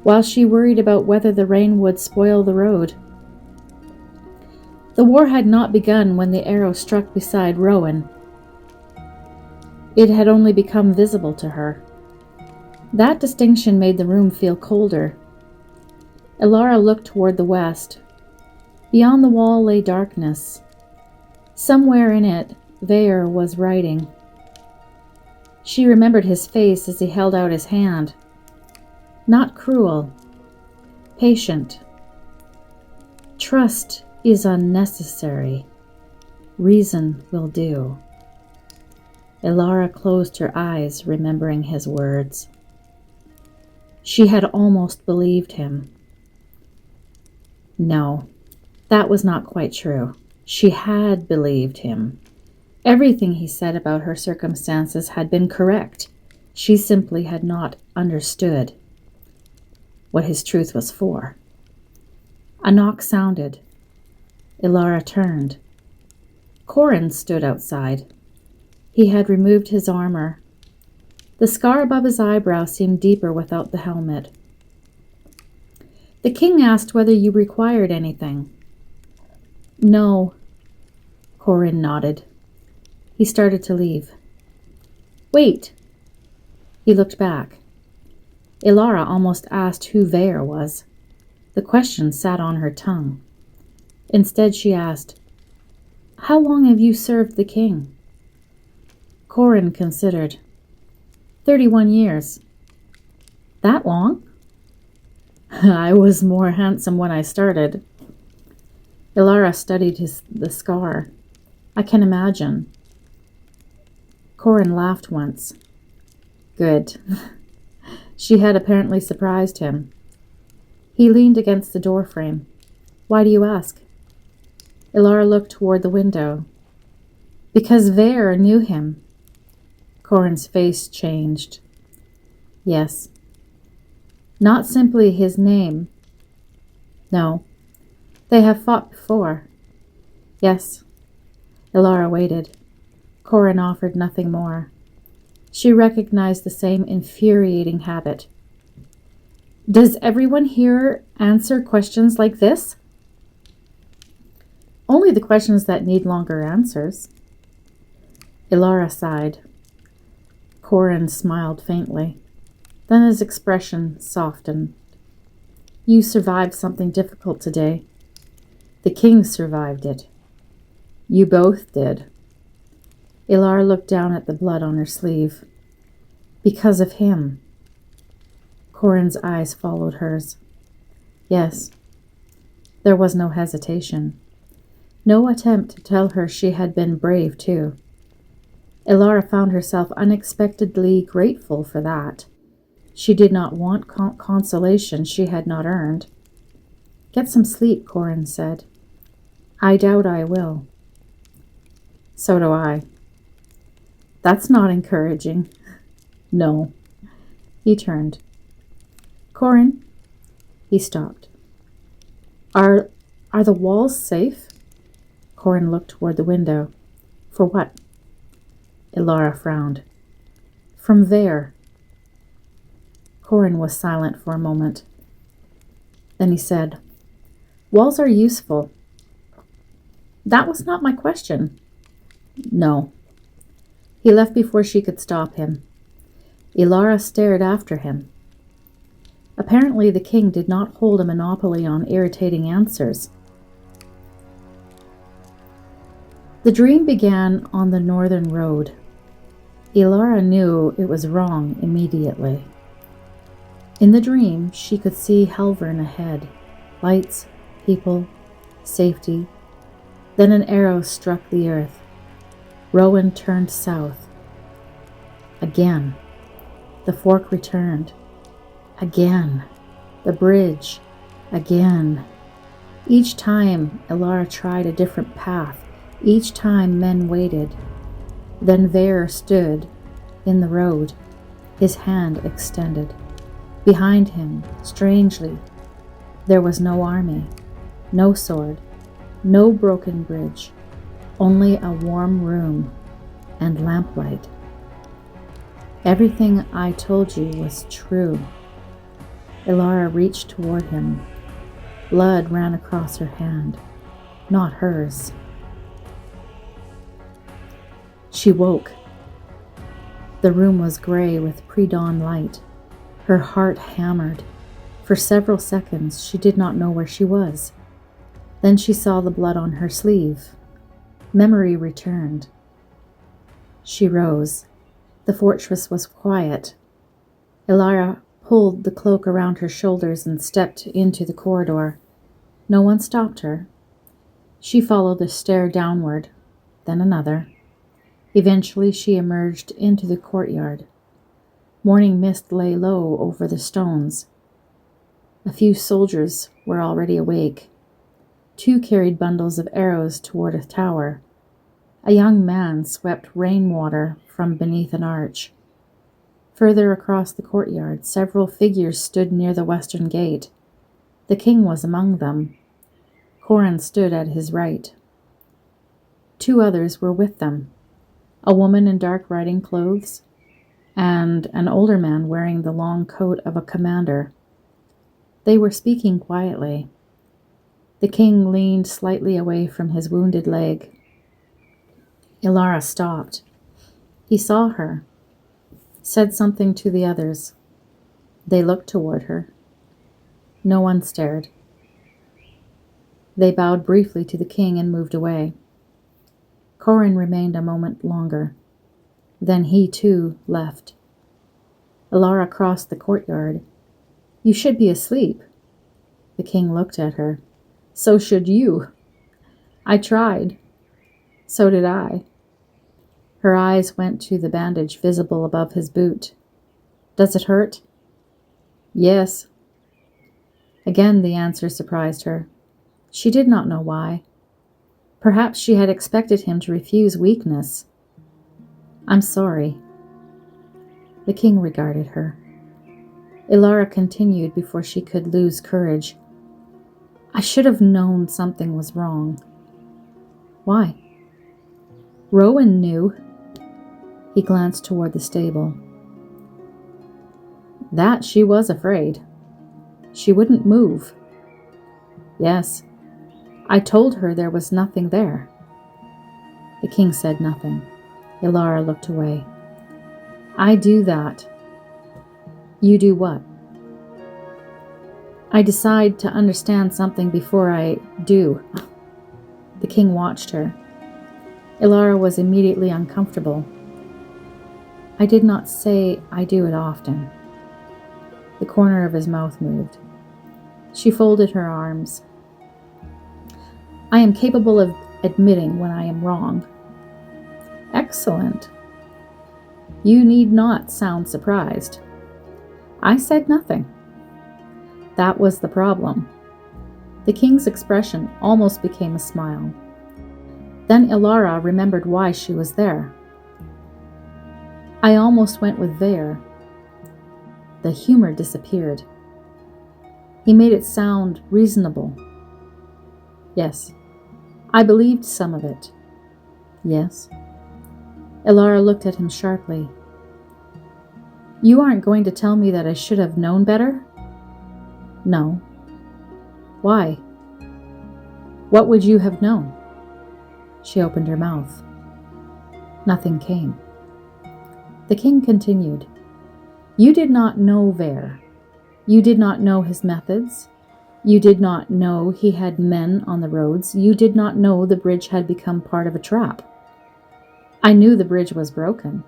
while she worried about whether the rain would spoil the road. The war had not begun when the arrow struck beside Rowan. It had only become visible to her. That distinction made the room feel colder. Elara looked toward the west. Beyond the wall lay darkness. Somewhere in it, Vare was writing. She remembered his face as he held out his hand. Not cruel, patient. Trust is unnecessary. Reason will do. Elara closed her eyes, remembering his words. She had almost believed him. No, that was not quite true. She had believed him. Everything he said about her circumstances had been correct. She simply had not understood what his truth was for. A knock sounded. Elara turned. Corin stood outside. He had removed his armor. The scar above his eyebrow seemed deeper without the helmet. The king asked whether you required anything. No. Corin nodded. He started to leave. Wait. He looked back. Elara almost asked who Vare was. The question sat on her tongue. Instead she asked, How long have you served the king? Corin considered. 31 years. That long? I was more handsome when I started. Elara studied the scar. I can imagine. Corin laughed once. Good. She had apparently surprised him. He leaned against the doorframe. Why do you ask? Elara looked toward the window. Because Vare knew him. Corin's face changed. Yes. Not simply his name. No. They have fought before. Yes. Elara waited. Corin offered nothing more. She recognized the same infuriating habit. Does everyone here answer questions like this? Only the questions that need longer answers. Elara sighed. Corin smiled faintly. Then his expression softened. You survived something difficult today. The king survived it. You both did. Elara looked down at the blood on her sleeve. Because of him. Corin's eyes followed hers. Yes. There was no hesitation. No attempt to tell her she had been brave too. Elara found herself unexpectedly grateful for that. She did not want consolation she had not earned. Get some sleep, Corin said. I doubt I will. So do I. That's not encouraging. No. He turned. Corin. He stopped. Are the walls safe? Corin looked toward the window. For what? Elara frowned. From there. Corin was silent for a moment. Then he said, Walls are useful. That was not my question. No. He left before she could stop him. Elara stared after him. Apparently the king did not hold a monopoly on irritating answers. The dream began on the northern road. Elara knew it was wrong immediately. In the dream, she could see Helvern ahead. Lights, people, safety. Then an arrow struck the earth. Rowan turned south. Again. The fork returned. Again. The bridge. Again. Each time, Elara tried a different path. Each time, men waited. Then Vare stood in the road, his hand extended. Behind him, strangely, there was no army, no sword, no broken bridge, only a warm room and lamplight. Everything I told you was true. Elara reached toward him. Blood ran across her hand, not hers. She woke. The room was gray with pre-dawn light. Her heart hammered. For several seconds, she did not know where she was. Then she saw the blood on her sleeve. Memory returned. She rose. The fortress was quiet. Elara pulled the cloak around her shoulders and stepped into the corridor. No one stopped her. She followed the stair downward, then another. Eventually she emerged into the courtyard. Morning mist lay low over the stones. A few soldiers were already awake. 2 carried bundles of arrows toward a tower. A young man swept rainwater from beneath an arch. Further across the courtyard, several figures stood near the western gate. The king was among them. Corin stood at his right. 2 others were with them. A woman in dark riding clothes, and an older man wearing the long coat of a commander. They were speaking quietly. The king leaned slightly away from his wounded leg. Elara stopped. He saw her, said something to the others. They looked toward her. No one stared. They bowed briefly to the king and moved away. Corin remained a moment longer. Then he, too, left. Elara crossed the courtyard. "You should be asleep." The king looked at her. "So should you." "I tried." "So did I." Her eyes went to the bandage visible above his boot. "Does it hurt?" "Yes." Again the answer surprised her. She did not know why. Perhaps she had expected him to refuse weakness. "I'm sorry." The king regarded her. Elara continued before she could lose courage. "I should have known something was wrong." "Why?" "Rowan knew." He glanced toward the stable. "That she was afraid. She wouldn't move." "Yes. I told her there was nothing there." The king said nothing. Elara looked away. "I do that." "You do what?" "I decide to understand something before I do." The king watched her. Elara was immediately uncomfortable. "I did not say I do it often." The corner of his mouth moved. She folded her arms. "I am capable of admitting when I am wrong." "Excellent. You need not sound surprised." "I said nothing." That was the problem. The king's expression almost became a smile. Then Elara remembered why she was there. "I almost went with Vare." The humor disappeared. He made it sound reasonable. "Yes. I believed some of it." "Yes." Elara looked at him sharply. "You aren't going to tell me that I should have known better?" "No." "Why?" "What would you have known?" She opened her mouth. Nothing came. The king continued. "You did not know Vare. You did not know his methods. You did not know he had men on the roads. You did not know the bridge had become part of a trap. I knew the bridge was broken.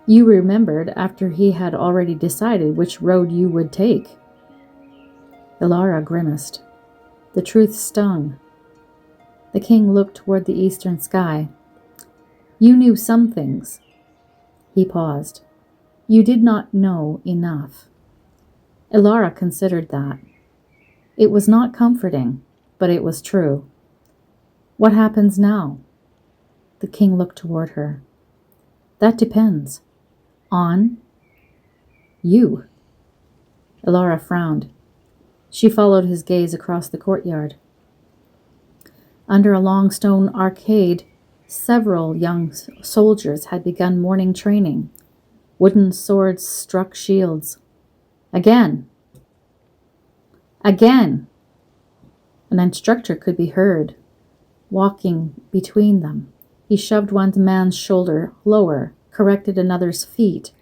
You remembered after he had already decided which road you would take. Elara grimaced. The truth stung. The king looked toward the eastern sky. You knew some things. He paused. You did not know enough. Elara considered that. It was not comforting, but it was true. What happens now? The king looked toward her. That depends. On you. Elara frowned. She followed his gaze across the courtyard. Under a long stone arcade, several young soldiers had begun morning training. Wooden swords struck shields. Again. Again. An instructor could be heard, walking between them. He shoved one man's shoulder lower, corrected another's feet.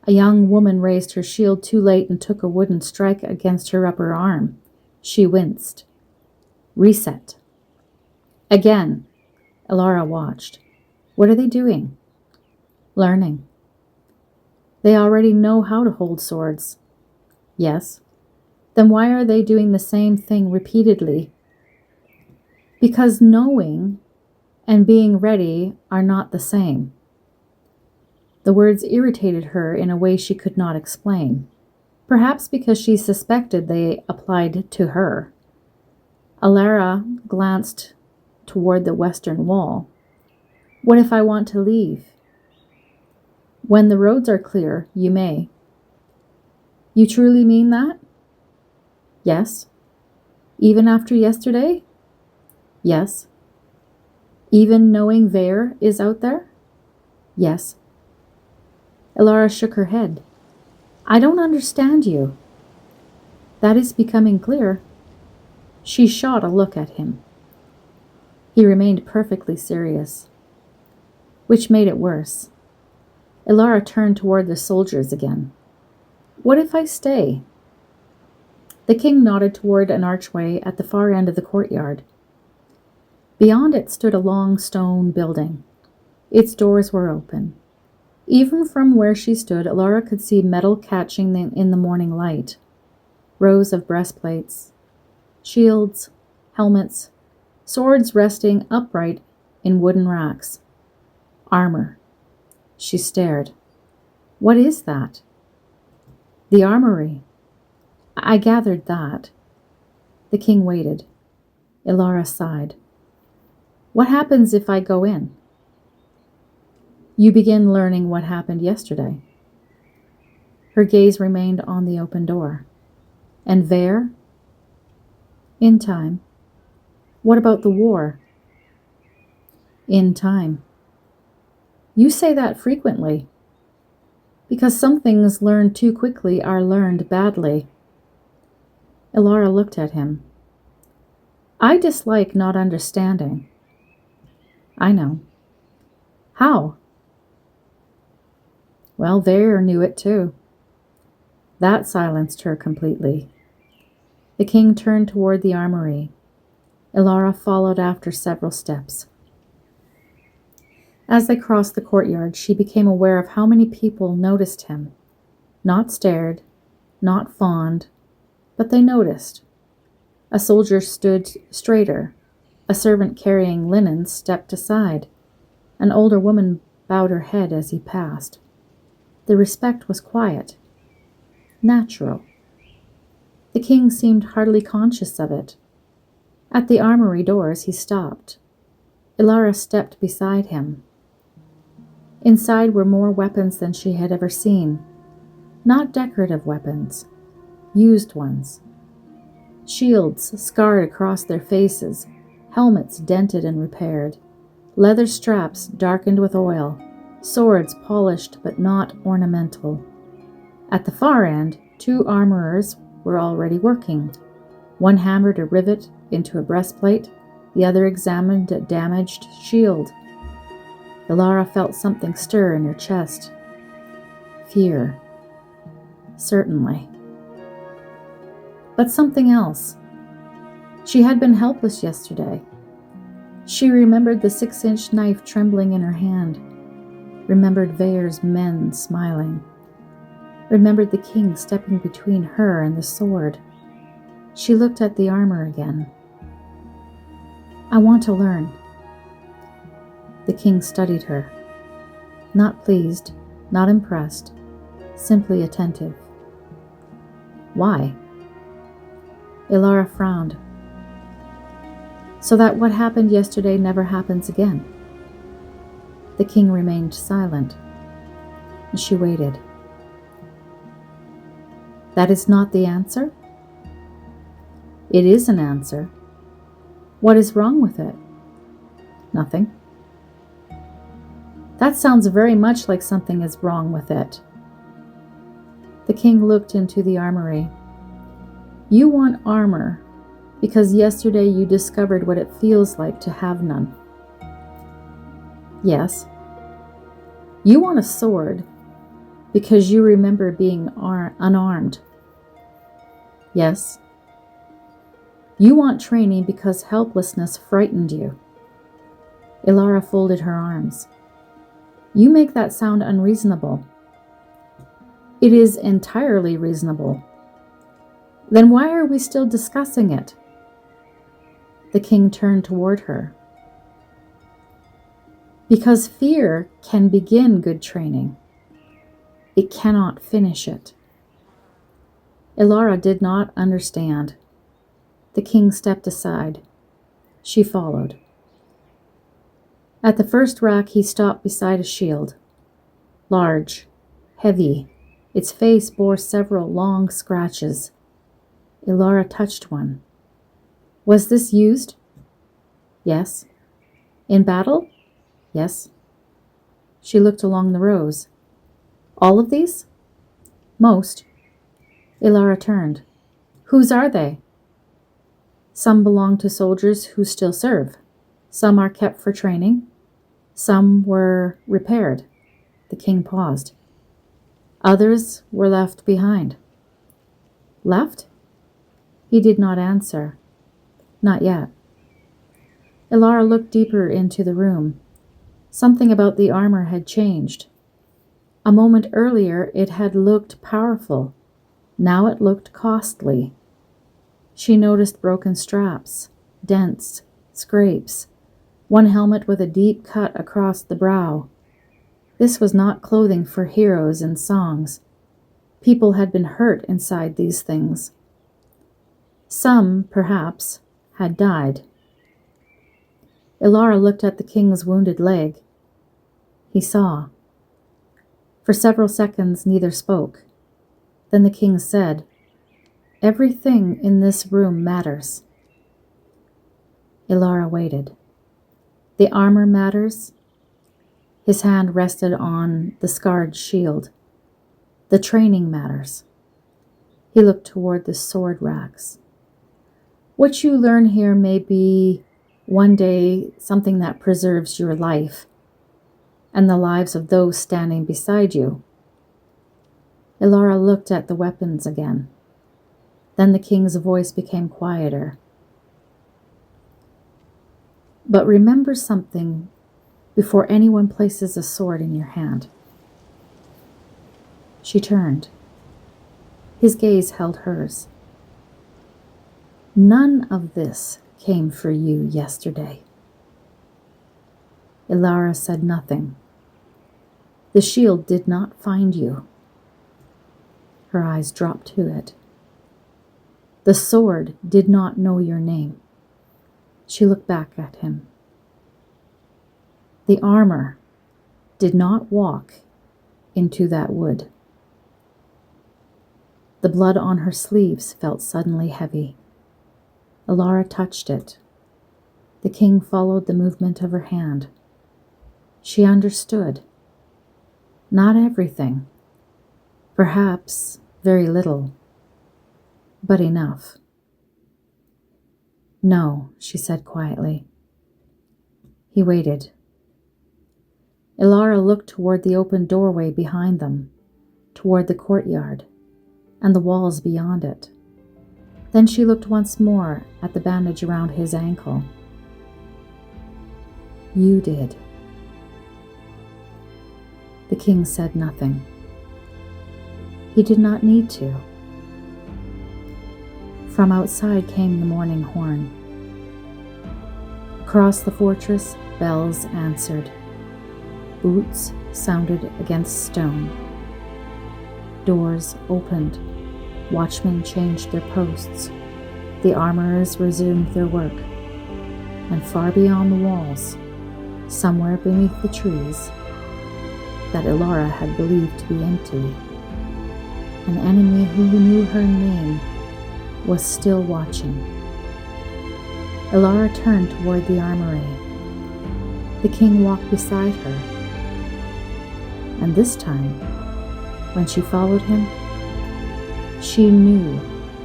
A young woman raised her shield too late and took a wooden strike against her upper arm. She winced. Reset. Again. Elara watched. What are they doing? Learning. They already know how to hold swords. Yes. Then why are they doing the same thing repeatedly? Because knowing and being ready are not the same. The words irritated her in a way she could not explain, perhaps because she suspected they applied to her. Elara glanced toward the western wall. What if I want to leave? When the roads are clear, you may. You truly mean that? Yes. Even after yesterday? Yes. Even knowing Vare is out there? Yes. Elara shook her head. I don't understand you. That is becoming clear. She shot a look at him. He remained perfectly serious, which made it worse. Elara turned toward the soldiers again. What if I stay? The king nodded toward an archway at the far end of the courtyard. Beyond it stood a long stone building. Its doors were open. Even from where she stood, Elara could see metal catching in the morning light. Rows of breastplates, shields, helmets, swords resting upright in wooden racks. Armor. She stared. What is that? The armory. I gathered that. The king waited. Elara sighed. What happens if I go in? You begin learning what happened yesterday. Her gaze remained on the open door. And Vare? In time. What about the war? In time. You say that frequently. Because some things learned too quickly are learned badly. Elara looked at him. I dislike not understanding. I know. How? Well, Vare knew it too. That silenced her completely. The king turned toward the armory. Elara followed after several steps. As they crossed the courtyard, she became aware of how many people noticed him. Not stared, not fawned, but they noticed. A soldier stood straighter. A servant carrying linen stepped aside. An older woman bowed her head as he passed. The respect was quiet, natural. The king seemed hardly conscious of it. At the armory doors, he stopped. Elara stepped beside him. Inside were more weapons than she had ever seen. Not decorative weapons, used ones. Shields scarred across their faces, helmets dented and repaired, leather straps darkened with oil, swords polished but not ornamental. At the far end, two armorers were already working. One hammered a rivet into a breastplate, the other examined a damaged shield. Elara felt something stir in her chest. Fear. Certainly. but something else. She had been helpless yesterday. She remembered the 6-inch knife trembling in her hand, remembered Vair's men smiling, remembered the king stepping between her and the sword. She looked at the armor again. I want to learn. The king studied her, not pleased, not impressed, simply attentive. Why? Elara frowned. So that what happened yesterday never happens again. The king remained silent, and she waited. That is not the answer? It is an answer. What is wrong with it? Nothing. That sounds very much like something is wrong with it. The king looked into the armory. You want armor because yesterday you discovered what it feels like to have none. Yes. You want a sword because you remember being unarmed. Yes. You want training because helplessness frightened you. Elara folded her arms. You make that sound unreasonable. It is entirely reasonable. Then why are we still discussing it? The king turned toward her. Because fear can begin good training. It cannot finish it. Elara did not understand. The king stepped aside. She followed. At the first rack, he stopped beside a shield. Large, heavy, its face bore several long scratches. Elara touched one. Was this used? Yes. In battle? Yes. She looked along the rows. All of these? Most. Elara turned. Whose are they? Some belong to soldiers who still serve. Some are kept for training. Some were repaired. The king paused. Others were left behind. Left? He did not answer. Not yet. Elara looked deeper into the room. Something about the armor had changed. A moment earlier it had looked powerful. Now it looked costly. She noticed broken straps, dents, scrapes, one helmet with a deep cut across the brow. This was not clothing for heroes in songs. People had been hurt inside these things. Some, perhaps, had died. Elara looked at the king's wounded leg. He saw. For several seconds neither spoke. Then the king said, Everything in this room matters. Elara waited. The armor matters. His hand rested on the scarred shield. The training matters. He looked toward the sword racks. What you learn here may be one day something that preserves your life and the lives of those standing beside you. Elara looked at the weapons again. Then the king's voice became quieter. But remember something before anyone places a sword in your hand. She turned. His gaze held hers. None of this came for you yesterday. Elara said nothing. The shield did not find you. Her eyes dropped to it. The sword did not know your name. She looked back at him. The armor did not walk into that wood. The blood on her sleeves felt suddenly heavy. Elara touched it. The king followed the movement of her hand. She understood. Not everything. Perhaps very little. But enough. No, she said quietly. He waited. Elara looked toward the open doorway behind them, toward the courtyard, and the walls beyond it. Then she looked once more at the bandage around his ankle. You did. The king said nothing. He did not need to. From outside came the morning horn. Across the fortress, bells answered. Boots sounded against stone. Doors opened. Watchmen changed their posts. The armorers resumed their work. And far beyond the walls, somewhere beneath the trees that Elara had believed to be empty, an enemy who knew her name was still watching. Elara turned toward the armory. The king walked beside her. And this time, when she followed him, she knew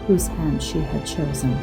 whose hand she had chosen.